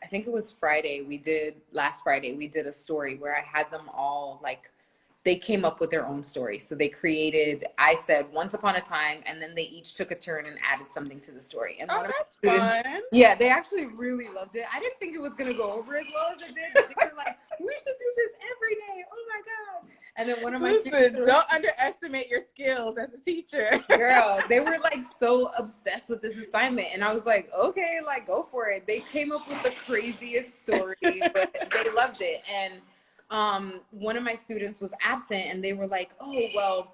Speaker 2: I think it was last Friday, we did a story where I had them all, like, they came up with their own story. So I said once upon a time, and then they each took a turn and added something to the story. And
Speaker 1: that's fun.
Speaker 2: Yeah, they actually really loved it. I didn't think it was going to go over as well as it did. But they were like, we should do this every day. Oh my God. And then one of my students,
Speaker 1: don't underestimate your skills as a teacher.
Speaker 2: Girl, they were like so obsessed with this assignment, and I was like, okay, like go for it. They came up with the craziest story, but they loved it. And one of my students was absent, and they were like, oh, well,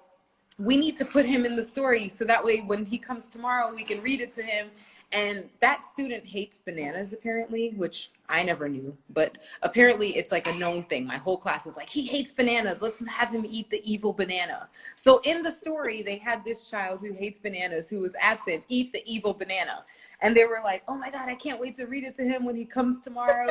Speaker 2: we need to put him in the story so that way when he comes tomorrow, we can read it to him. And that student hates bananas, apparently, which I never knew. But apparently it's like a known thing. My whole class is like, he hates bananas. Let's have him eat the evil banana. So in the story, they had this child who hates bananas, who was absent, eat the evil banana. And they were like, oh my God, I can't wait to read it to him when he comes tomorrow.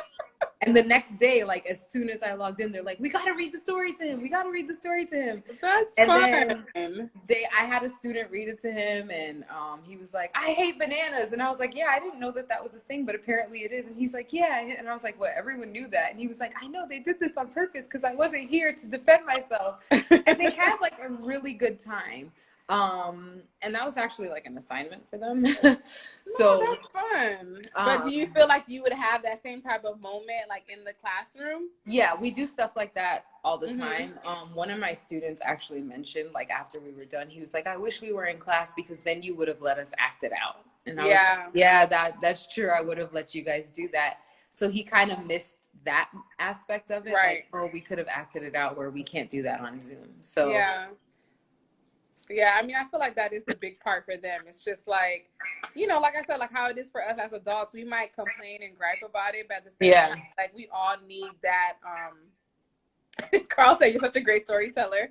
Speaker 2: And the next day, like as soon as I logged in, they're like, we got to read the story to him. We got to read the story to him.
Speaker 1: That's fun.
Speaker 2: I had a student read it to him, and he was like, I hate bananas. And I was like, yeah, I didn't know that was a thing, but apparently it is. And he's like, yeah. And I was like, well, everyone knew that. And he was like, I know they did this on purpose because I wasn't here to defend myself. And they had like a really good time. And that was actually like an assignment for them. So
Speaker 1: that's fun. But do you feel like you would have that same type of moment like in the classroom?
Speaker 2: Yeah, we do stuff like that all the time. One of my students actually mentioned, like after we were done, he was like, I wish we were in class because then you would have let us act it out. And I was like, yeah, that's true. I would have let you guys do that. So he kind of missed that aspect of it.
Speaker 1: Right.
Speaker 2: Like, oh, we could have acted it out where we can't do that on Zoom. So
Speaker 1: yeah, I mean, I feel like that is the big part for them. It's just like, like I said, like how it is for us as adults, we might complain and gripe about it, but at the same time, like we all need that. Carl said you're such a great storyteller.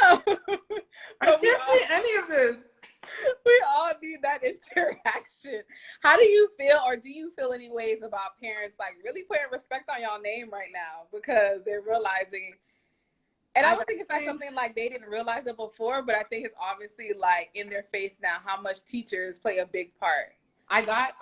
Speaker 2: I can't say any of this.
Speaker 1: We all need that interaction. How do you feel, or do you feel any ways about parents like really putting respect on y'all name right now because they're realizing, and I don't think it's like something like they didn't realize it before, but I think it's obviously like in their face now how much teachers play a big part.
Speaker 2: I got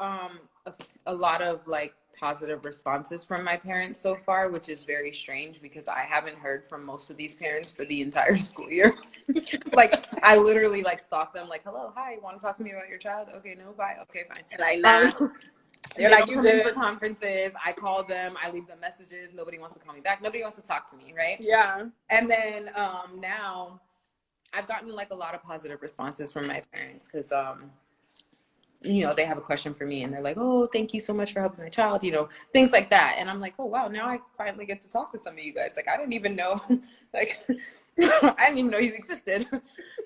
Speaker 2: a lot of like positive responses from my parents so far, which is very strange because I haven't heard from most of these parents for the entire school year. Like I literally like stalk them like, hello, hi, want to talk to me about your child? Okay, no, bye. Okay, fine.
Speaker 1: Like, nah.
Speaker 2: They're like, you good? For conferences, I call them, I leave them messages. Nobody wants to call me back. Nobody wants to talk to me, right?
Speaker 1: Yeah.
Speaker 2: And then now I've gotten like a lot of positive responses from my parents because you know, they have a question for me and they're like, oh, thank you so much for helping my child, you know, things like that. And I'm like, oh, wow, now I finally get to talk to some of you guys. Like, I didn't even know, like, I didn't even know you existed.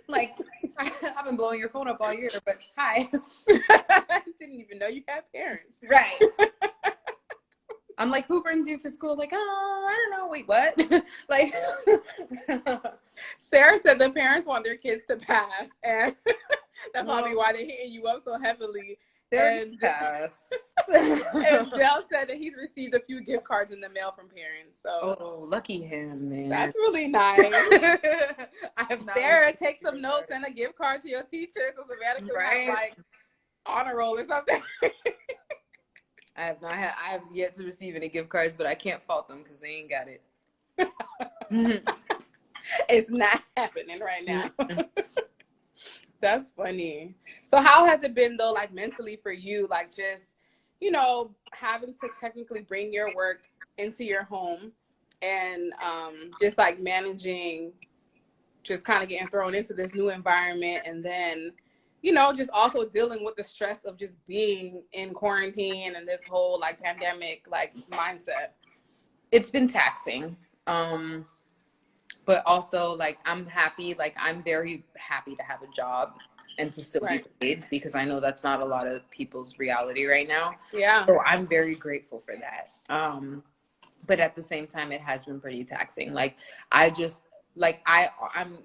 Speaker 2: Like, I've been blowing your phone up all year, but hi.
Speaker 1: I didn't even know you had parents.
Speaker 2: Right. I'm like, who brings you to school? Like, oh, I don't know. Wait, what? Like,
Speaker 1: Sarah said the parents want their kids to pass, and that's probably why they're hitting you up so heavily. And Dell said that he's received a few gift cards in the mail from parents. So,
Speaker 2: oh, lucky him, man.
Speaker 1: That's really nice. I have not. Sarah, take some notes and a gift card to your teacher so Savannah can have like honor roll or something.
Speaker 2: I have yet to receive any gift cards, but I can't fault them because they ain't got it.
Speaker 1: It's not happening right now. That's funny. So how has it been though, like mentally for you, like just, you know, having to technically bring your work into your home and just like managing, just kind of getting thrown into this new environment, and then, you know, just also dealing with the stress of just being in quarantine and this whole like pandemic like mindset?
Speaker 2: It's been taxing. But also like I'm happy, like I'm very happy to have a job and to still be paid because I know that's not a lot of people's reality right now.
Speaker 1: Yeah.
Speaker 2: So I'm very grateful for that. But at the same time, it has been pretty taxing. Like I just like I'm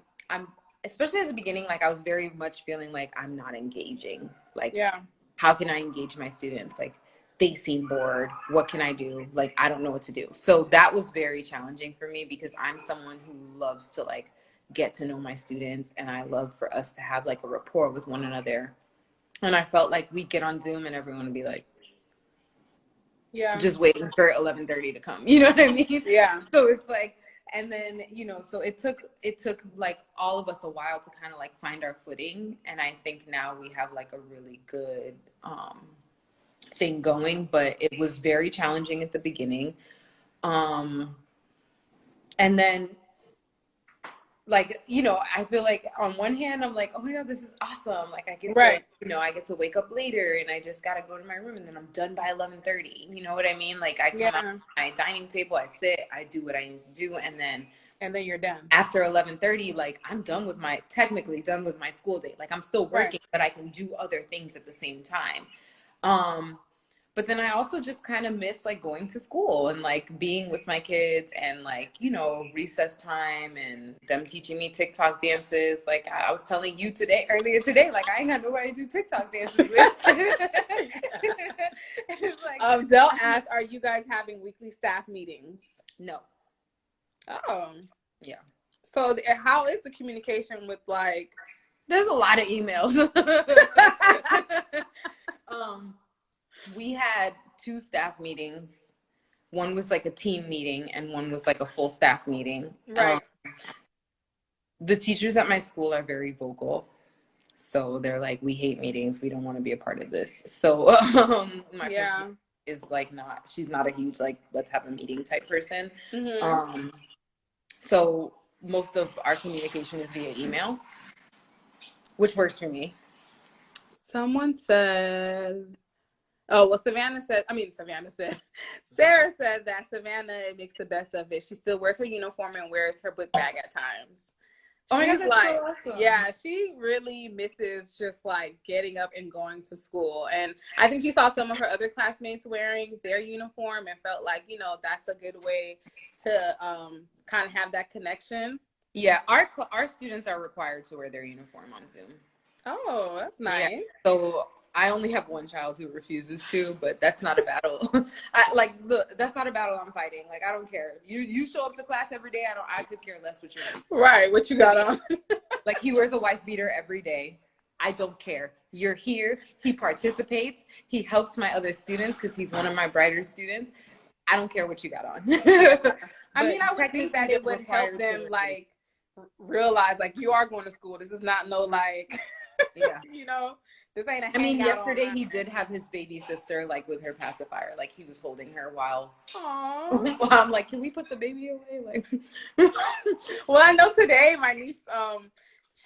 Speaker 2: especially at the beginning, like I was very much feeling like I'm not engaging. Like, how can I engage my students? Like, they seem bored. What can I do? Like, I don't know what to do. So that was very challenging for me because I'm someone who loves to like get to know my students, and I love for us to have like a rapport with one another. And I felt like we'd get on Zoom and everyone would be like, just waiting for 11:30 to come. You know what I mean?
Speaker 1: Yeah.
Speaker 2: So it's like, and then, you know, so it took like all of us a while to kind of like find our footing. And I think now we have like a really good thing going, but it was very challenging at the beginning. And then like, you know, I feel like on one hand, I'm like, oh my God, this is awesome. Like I get to, you know, I get to wake up later and I just got to go to my room and then I'm done by 11:30. You know what I mean? Like I come out to my dining table, I sit, I do what I need to do. And then
Speaker 1: you're done.
Speaker 2: After 11:30, like I'm done with technically done with my school day. Like I'm still working, but I can do other things at the same time. But then I also just kind of miss like going to school and like being with my kids and like, you know, recess time and them teaching me TikTok dances. Like I was telling you earlier today, like I ain't got nobody to do TikTok dances with.
Speaker 1: It's like, Dell asked, are you guys having weekly staff meetings?
Speaker 2: No.
Speaker 1: Oh.
Speaker 2: Yeah.
Speaker 1: So how is the communication with like?
Speaker 2: There's a lot of emails. We had 2 staff meetings. One was like a team meeting and one was like a full staff meeting.
Speaker 1: Right.
Speaker 2: The teachers at my school are very vocal. So they're like, we hate meetings. We don't want to be a part of this. So my principal is like she's not a huge like, let's have a meeting type person. Mm-hmm. So most of our communication is via email, which works for me.
Speaker 1: Someone said, Sarah said that Savannah makes the best of it. She still wears her uniform and wears her book bag at times.
Speaker 2: Oh my God, that's so awesome.
Speaker 1: Yeah, she really misses just like getting up and going to school. And I think she saw some of her other classmates wearing their uniform and felt like, you know, that's a good way to kind of have that connection.
Speaker 2: Yeah, our students are required to wear their uniform on Zoom.
Speaker 1: Oh, that's
Speaker 2: Yeah.
Speaker 1: nice.
Speaker 2: So I only have one child who refuses to, but that's not a battle. Look, that's not a battle I'm fighting. Like, I don't care. You show up to class every day. I could care less what you're doing.
Speaker 1: Right. What you got on?
Speaker 2: Like, he wears a wife beater every day. I don't care. You're here. He participates. He helps my other students because he's one of my brighter students. I don't care what you got on.
Speaker 1: I mean, I would think that it would help them like realize like you are going to school. This is not no like,
Speaker 2: yeah,
Speaker 1: you know, this ain't a.
Speaker 2: I mean, yesterday he did have his baby sister like with her pacifier, like he was holding her while. I'm like, can we put the baby away? Like,
Speaker 1: well, I know today my niece,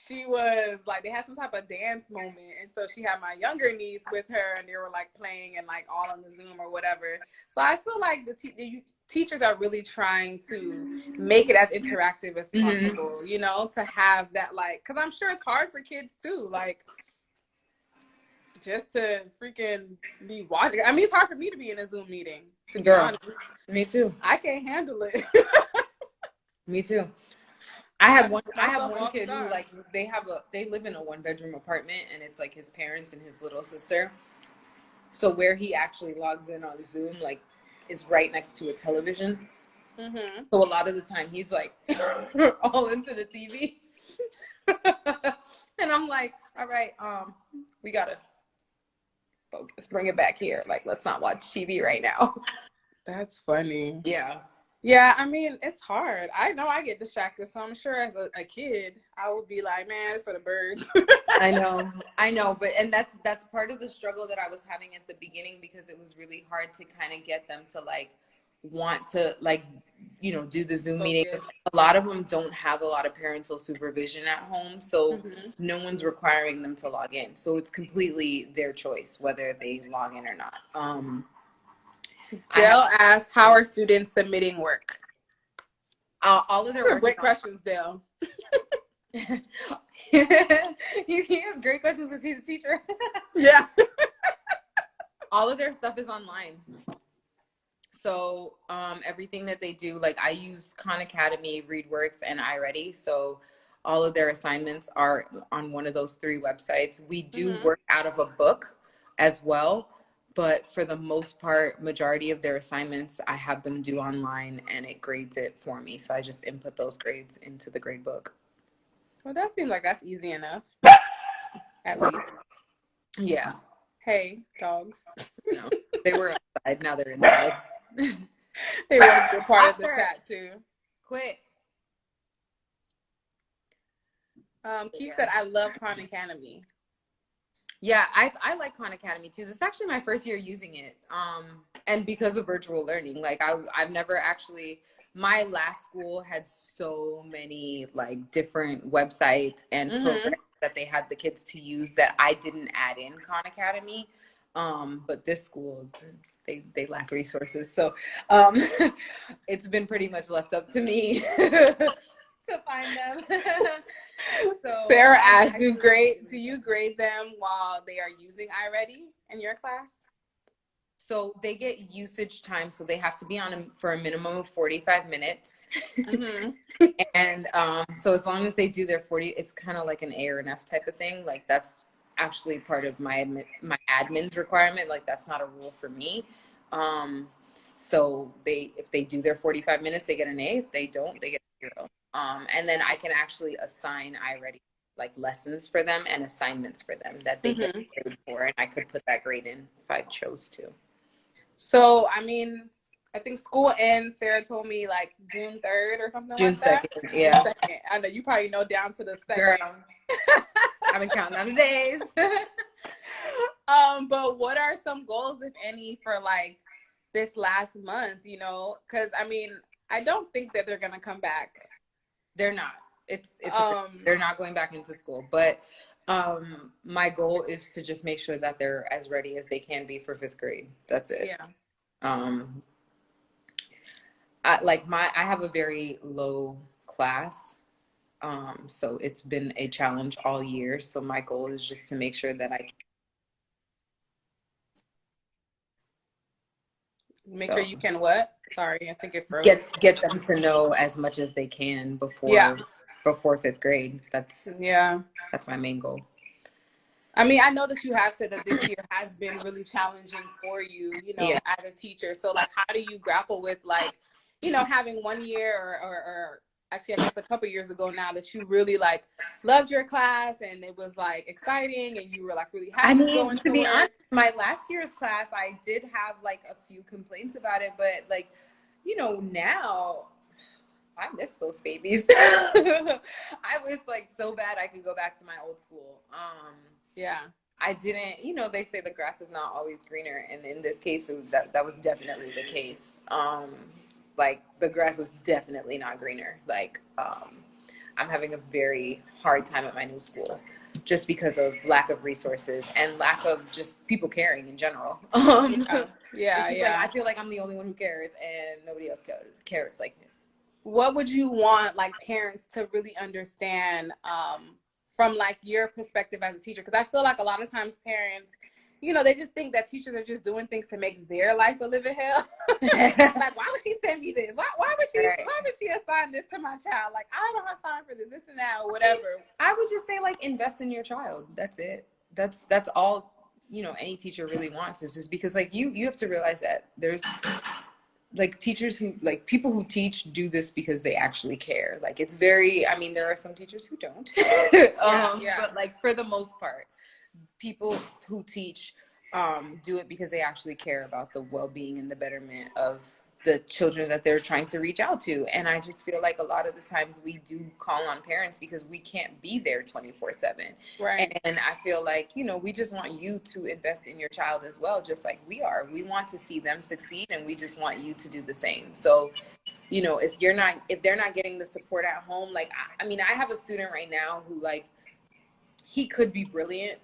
Speaker 1: she was like, they had some type of dance moment, and so she had my younger niece with her, and they were like playing and like all on the Zoom or whatever. So I feel like the teachers are really trying to make it as interactive as possible, you know, to have that like, because I'm sure it's hard for kids too, like just to freaking be watching. I mean, it's hard for me to be in a Zoom meeting, to be honest.
Speaker 2: Me too.
Speaker 1: I can't handle it.
Speaker 2: Me too. I have one kid who like they live in a 1-bedroom apartment, and it's like his parents and his little sister. So where he actually logs in on Zoom like is right next to a television. Mm-hmm. So a lot of the time he's like all into the TV. And I'm like, all right, we gotta focus, bring it back here. Like, let's not watch TV right now.
Speaker 1: That's funny.
Speaker 2: Yeah.
Speaker 1: Yeah, I mean, it's hard. I know I get distracted, so I'm sure as a kid, I would be like, man, it's for the birds.
Speaker 2: I know, but and that's part of the struggle that I was having at the beginning, because it was really hard to kind of get them to like want to like, you know, do the Zoom meetings. A lot of them don't have a lot of parental supervision at home, so no one's requiring them to log in. So it's completely their choice whether they log in or not.
Speaker 1: Dale asked, how are students submitting work?
Speaker 2: All of their work.
Speaker 1: Great questions, Dale.
Speaker 2: He has great questions because he's a teacher.
Speaker 1: Yeah.
Speaker 2: All of their stuff is online. So everything that they do, like I use Khan Academy, ReadWorks, and iReady. So all of their assignments are on one of those 3 websites. We do work out of a book as well. But for the most part, majority of their assignments, I have them do online, and it grades it for me. So I just input those grades into the grade book.
Speaker 1: Well, that seems like that's easy enough. At least.
Speaker 2: Yeah.
Speaker 1: Hey, dogs.
Speaker 2: No, they were outside. Now they're inside.
Speaker 1: They want to be a part of the chat too.
Speaker 2: Quit.
Speaker 1: Keith said, I love Khan Academy.
Speaker 2: Yeah, I like Khan Academy too. This is actually my first year using it. And because of virtual learning, like I've never actually, my last school had so many like different websites and programs that they had the kids to use that I didn't add in Khan Academy. But this school, they lack resources. So it's been pretty much left up to me to find them. So,
Speaker 1: Sarah asked, do you grade them while they are using iReady in your class?
Speaker 2: So they get usage time, so they have to be on for a minimum of 45 minutes. And so as long as they do their 40, it's kind of like an A or an F type of thing. Like that's actually part of my admin's requirement. Like that's not a rule for me. So if they do their 45 minutes, they get an A. If they don't, they get a 0. And then I can actually assign iReady like lessons for them and assignments for them that they get grade for, and I could put that grade in if I chose to.
Speaker 1: So, I mean, I think school ends, Sarah told me, like June 3rd or something
Speaker 2: June
Speaker 1: like that.
Speaker 2: June 2nd, yeah.
Speaker 1: June 2nd. I know you probably know down to the 2nd.
Speaker 2: Girl, I've been counting down the days.
Speaker 1: But what are some goals, if any, for like this last month, you know? Because, I mean, I don't think that they're going to come back.
Speaker 2: They're not. They're not going back into school. But my goal is to just make sure that they're as ready as they can be for 5th grade. That's it.
Speaker 1: Yeah.
Speaker 2: I have a very low class. So it's been a challenge all year. So my goal is just to make sure that I can
Speaker 1: sure you can what? Sorry, I think it froze.
Speaker 2: Get them to know as much as they can before 5th grade. That's my main goal.
Speaker 1: I mean, I know that you have said that this year has been really challenging for you, you know,
Speaker 2: Yeah.
Speaker 1: as a teacher. So, like, how do you grapple with, like, you know, having one year or actually, I guess a couple years ago now that you really, like, loved your class and it was, like, exciting and you were, like, really
Speaker 2: I
Speaker 1: happy
Speaker 2: mean,
Speaker 1: going
Speaker 2: to
Speaker 1: to
Speaker 2: be honest,
Speaker 1: work?
Speaker 2: my last year's class, I did have like a few complaints about it, but like, you know, now I miss those babies. I wish like so bad I could go back to my old school.
Speaker 1: Yeah.
Speaker 2: I didn't, you know, they say the grass is not always greener, and in this case, that was definitely the case. Like the grass was definitely not greener. Like, I'm having a very hard time at my new school, just because of lack of resources and lack of just people caring in general.
Speaker 1: Yeah.
Speaker 2: It's
Speaker 1: Yeah.
Speaker 2: just like
Speaker 1: Yeah.
Speaker 2: I feel like I'm the only one who cares, and nobody else cares. Like,
Speaker 1: What would you want like parents to really understand from like your perspective as a teacher? Because I feel like a lot of times parents, you know, they just think that teachers are just doing things to make their life a living hell. Like, why would she send me this?
Speaker 2: right.
Speaker 1: Why would she assign this to my child? Like, I don't have time for this and that, or whatever.
Speaker 2: I would just say like invest in your child. That's it. That's all, you know, any teacher really wants, is just because like you have to realize that there's like teachers who, like, people who teach do this because they actually care. Like, it's very, I mean, there are some teachers who don't.
Speaker 1: Yeah.
Speaker 2: But like for the most part, people who teach do it because they actually care about the well-being and the betterment of the children that they're trying to reach out to. And I just feel like a lot of the times we do call on parents because we can't be there 24/7.
Speaker 1: Right.
Speaker 2: And I feel like, you know, we just want you to invest in your child as well, just like we are. We want to see them succeed, and we just want you to do the same. So, you know, if they're not getting the support at home, like, I mean, I have a student right now who, like, he could be brilliant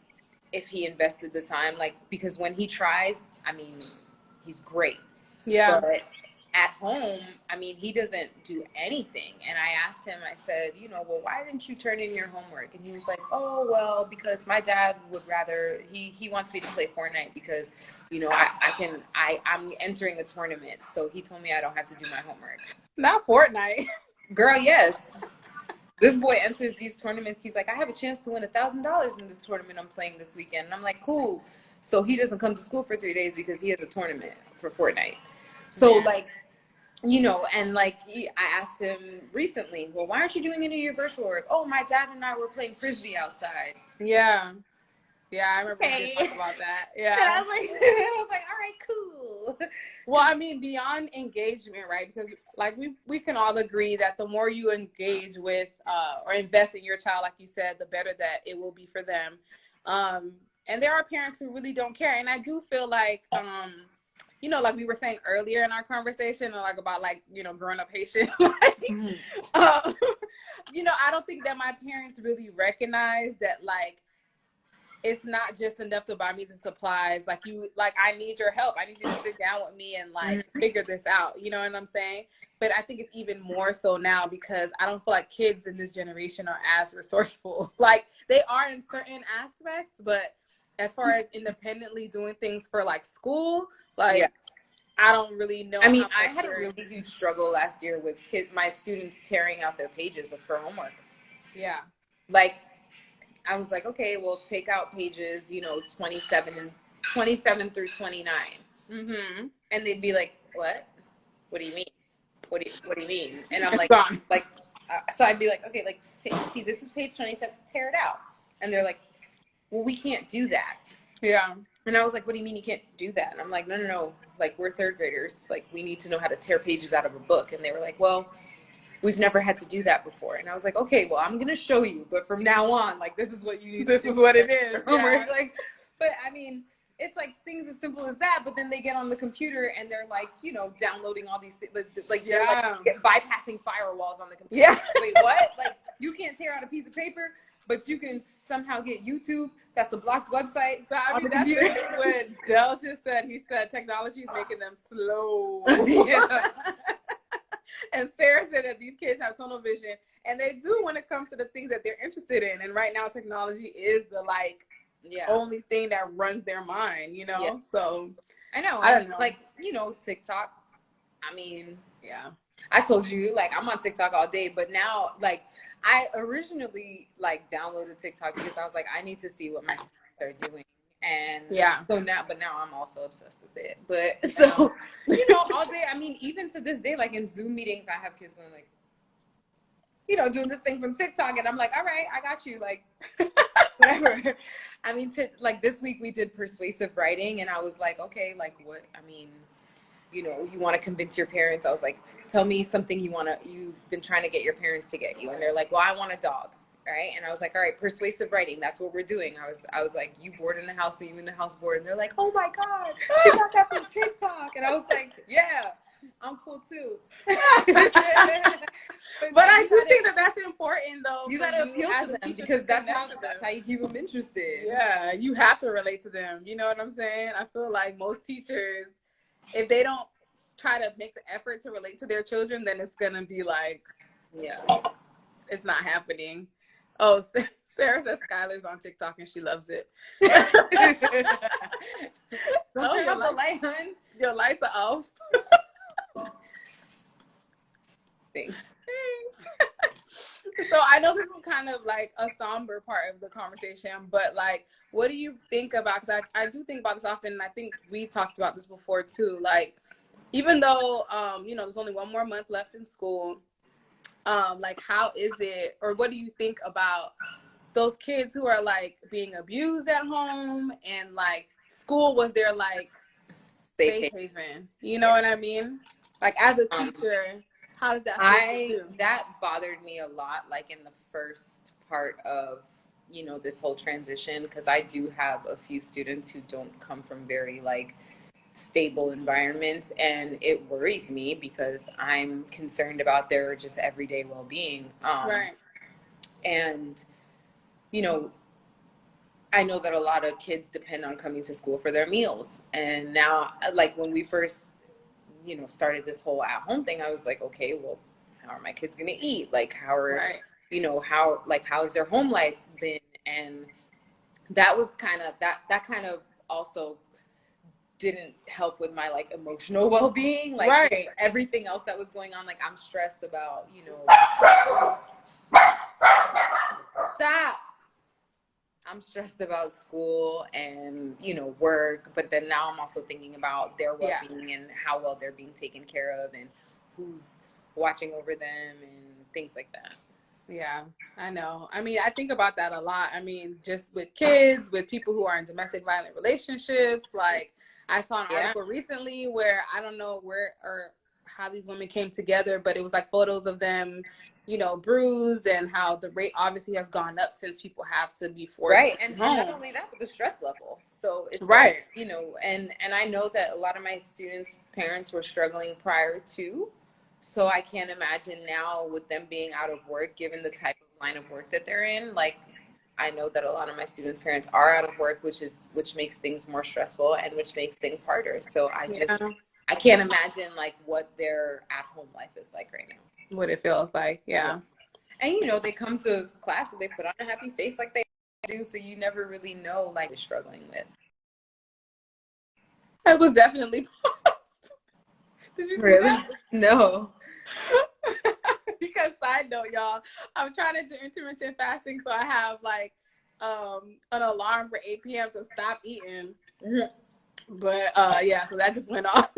Speaker 2: if he invested the time, like, because when he tries, I mean, he's great.
Speaker 1: Yeah.
Speaker 2: But at home, I mean, he doesn't do anything. And I asked him, I said, you know, well, why didn't you turn in your homework? And he was like, oh, well, because my dad would rather, he wants me to play Fortnite because, you know, I'm entering a tournament. So he told me I don't have to do my homework.
Speaker 1: Not Fortnite.
Speaker 2: Girl, yes. This boy enters these tournaments. He's like, I have a chance to win $1,000 in this tournament I'm playing this weekend. And I'm like, cool. So he doesn't come to school for 3 days because he has a tournament for Fortnite. So,
Speaker 1: Man.
Speaker 2: like, you know, and like I asked him recently, well, why aren't you doing any of your virtual work? Oh, my dad and I were playing frisbee outside.
Speaker 1: Yeah. Yeah, I remember we did
Speaker 2: Okay.
Speaker 1: talk about that.
Speaker 2: And
Speaker 1: Yeah.
Speaker 2: I was like, all right, cool.
Speaker 1: Well, I mean, beyond engagement, right? Because like we can all agree that the more you engage with or invest in your child, like you said, the better that it will be for them. And there are parents who really don't care, and I do feel like you know, like we were saying earlier in our conversation, like about like, you know, growing up Haitian, like, um, you know, I don't think that my parents really recognize that, like, it's not just enough to buy me the supplies. Like, you, like, I need your help. I need you to sit down with me and like figure this out. You know what I'm saying? But I think it's even more so now because I don't feel like kids in this generation are as resourceful. Like, they are in certain aspects, but as far as independently doing things for like school, like,
Speaker 2: Yeah.
Speaker 1: I don't really know
Speaker 2: I mean,
Speaker 1: how
Speaker 2: I
Speaker 1: much
Speaker 2: had a really huge struggle last year with my students tearing out their pages for homework.
Speaker 1: yeah.
Speaker 2: Like, I was like, okay, well, take out pages, you know, 27 through 29.
Speaker 1: Mm-hmm.
Speaker 2: And they'd be like, what? What do you mean? What do you mean? And I'm
Speaker 1: It's
Speaker 2: like,
Speaker 1: gone.
Speaker 2: so I'd be like, okay, like, see, this is page 27, tear it out. And they're like, well, we can't do that.
Speaker 1: Yeah.
Speaker 2: And I was like, what do you mean you can't do that? And I'm like, no. Like, we're third graders. Like, we need to know how to tear pages out of a book. And they were like, well, we've never had to do that before. And I was like, okay, well, I'm going to show you. But from now on, like, this is what you need
Speaker 1: This
Speaker 2: to
Speaker 1: is
Speaker 2: do.
Speaker 1: what it is. Yeah.
Speaker 2: Like, but I mean, it's like things as simple as that. But then they get on the computer and they're like, you know, downloading all these things. Like, they're like bypassing firewalls on the computer.
Speaker 1: Yeah.
Speaker 2: Wait, what? Like, you can't tear out a piece of paper, but you can somehow get YouTube. That's a blocked website.
Speaker 1: I mean, that's literally what Dell just said. He said technology is making them slow.
Speaker 2: Yeah.
Speaker 1: And Sarah said that these kids have tunnel vision, and they do when it comes to the things that they're interested in. And right now, technology is the only thing that runs their mind, you know?
Speaker 2: Yeah.
Speaker 1: So
Speaker 2: I know.
Speaker 1: I don't know.
Speaker 2: Like, you know, TikTok. I mean,
Speaker 1: yeah.
Speaker 2: I told you, like, I'm on TikTok all day, but now, like, I originally like downloaded TikTok because I was like, I need to see what my students are doing. And
Speaker 1: yeah,
Speaker 2: so now, but now I'm also obsessed with it. But so, all day, I mean, even to this day, like in Zoom meetings, I have kids going like, doing this thing from TikTok. And I'm like, all right, I got you. Like, whatever. I mean, like this week we did persuasive writing and I was like, okay, like what, I mean, you want to convince your parents. I was like, tell me something you've been trying to get your parents to get you. And they're like, well, I want a dog. Right. And I was like, all right, persuasive writing. That's what we're doing. I was like, you bored in the house, so you in the house bored. And they're like, oh my God, she got that from TikTok. And I was like, yeah, I'm cool too.
Speaker 1: But I do think that that's important though.
Speaker 2: You got to appeal to them because that's how you keep them interested.
Speaker 1: Yeah, you have to relate to them. You know what I'm saying? I feel like most teachers, if they don't try to make the effort to relate to their children, then it's gonna be like,
Speaker 2: yeah,
Speaker 1: it's not happening. Oh, Sarah says Skylar's on TikTok and she loves it.
Speaker 2: Don't turn off the light, hun.
Speaker 1: Your lights are off.
Speaker 2: Thanks.
Speaker 1: So I know this is kind of like a somber part of the conversation, but like, what do you think about, because I do think about this often, and I think we talked about this before too, like, even though, there's only one more month left in school, like, how is it, or what do you think about those kids who are like being abused at home, and like school was their like safe haven, you know what I mean? Like, as a teacher, how does that feel?
Speaker 2: That bothered me a lot, like in the first part of, this whole transition, because I do have a few students who don't come from very like stable environments, and it worries me because I'm concerned about their just everyday well-being.
Speaker 1: Right.
Speaker 2: And, I know that a lot of kids depend on coming to school for their meals. And now, like when we first started this whole at home thing, I was like, okay, well, how are my kids going to eat? Like, how are, right. How's their home life been? And that was kind of, that kind of also didn't help with my like emotional well-being. Like, right. Everything else that was going on, like I'm stressed about, stop. I'm stressed about school and, work, but then now I'm also thinking about their well-being and how well they're being taken care of and who's watching over them and things like that.
Speaker 1: Yeah, I know. I mean, I think about that a lot. I mean, just with kids, with people who are in domestic violent relationships. Like, I saw an article recently where I don't know where or how these women came together, but it was like photos of them, bruised, and how the rate obviously has gone up since people have to be forced.
Speaker 2: Right. And not only that, but the stress level. So it's right. Like, and I know that a lot of my students' parents were struggling prior to. So I can't imagine now with them being out of work, given the type of line of work that they're in. Like, I know that a lot of my students' parents are out of work, which makes things more stressful and which makes things harder. So I can't imagine like what their at-home life is like right now.
Speaker 1: What it feels like, yeah.
Speaker 2: And they come to class and they put on a happy face like they do, so you never really know like they're struggling with.
Speaker 1: I was definitely paused. Did you see that?
Speaker 2: No.
Speaker 1: Because side note, y'all, I'm trying to do intermittent fasting, so I have like an alarm for 8 p.m. to stop eating. Mm-hmm. But so that just went off.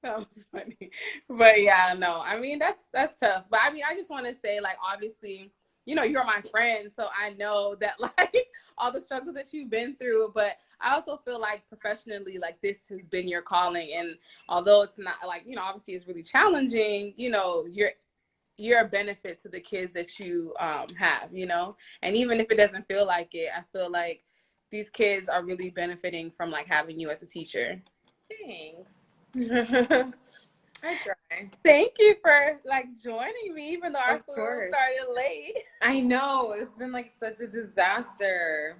Speaker 1: That was funny. But yeah, no, I mean, that's tough. But I mean, I just want to say, like, obviously, you're my friend, so I know that like all the struggles that you've been through, but I also feel like professionally, like this has been your calling. And although it's not like, obviously it's really challenging, you're a benefit to the kids that you have, and even if it doesn't feel like it, I feel like these kids are really benefiting from like having you as a teacher.
Speaker 2: Thanks. I try.
Speaker 1: Thank you for like joining me, even though our food started late.
Speaker 2: I know, it's been like such a disaster.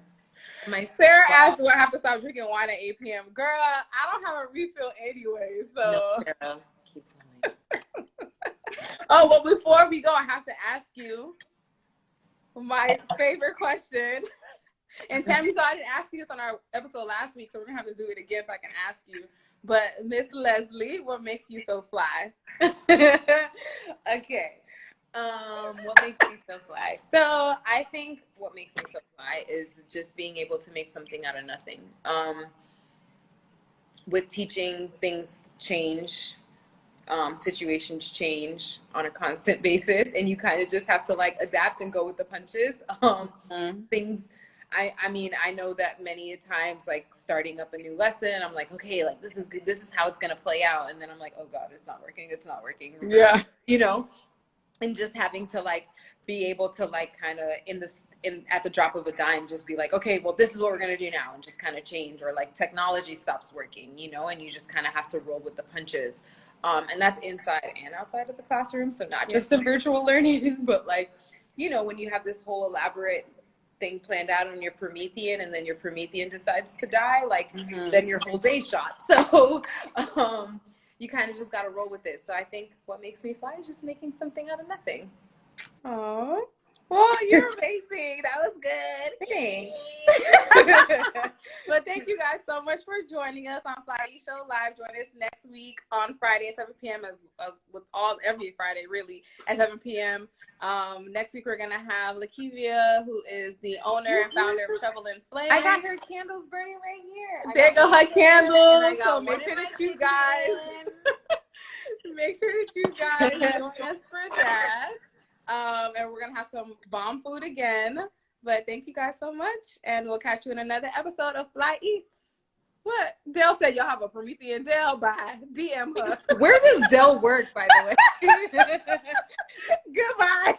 Speaker 1: Sarah asked, do I have to stop drinking wine at 8 p.m.? Girl, I don't have a refill anyway, so.
Speaker 2: No, Sarah, keep going.
Speaker 1: Oh, well, before we go, I have to ask you my favorite question. And Tammy, so I didn't ask you this on our episode last week, so we're gonna have to do it again so I can ask you. But Ms.Leslie, what makes you so fly?
Speaker 2: Okay. What makes me so fly? So I think what makes me so fly is just being able to make something out of nothing. With teaching, things change, situations change on a constant basis, and you kind of just have to like adapt and go with the punches. Things. I mean, I know that many times, like starting up a new lesson, I'm like, okay, like this is good. This is how it's gonna play out, and then I'm like, oh God, it's not working. It's not working.
Speaker 1: Yeah.
Speaker 2: You know, and just having to like be able to like kind of in at the drop of a dime just be like, okay, well this is what we're going to do now, and just kind of change, or like technology stops working, you know, and you just kind of have to roll with the punches. And that's inside and outside of the classroom, so not just the virtual learning, but like, you know, when you have this whole elaborate thing planned out on your Promethean, and then your Promethean decides to die, like then your whole day shot. So you kind of just got to roll with it. So I think what makes me fly is just making something out of nothing.
Speaker 1: Oh, well, you're amazing. That was good.
Speaker 2: Thanks.
Speaker 1: But thank you guys so much for joining us on Fly Eat Show Live. Join us next week on Friday at 7 p.m. as with every Friday really at 7 p.m. Next week we're gonna have Lakivia, who is the owner and founder of Trouble in Flame.
Speaker 2: I got her candles burning right here.
Speaker 1: There go her candles. So make sure that you guys join us for that. And we're gonna have some bomb food again. But thank you guys so much, and we'll catch you in another episode of Fly Eats. What? Dell said y'all have a Promethean. Dell, bye. DM her.
Speaker 2: Where does Dell work, by the way?
Speaker 1: Goodbye.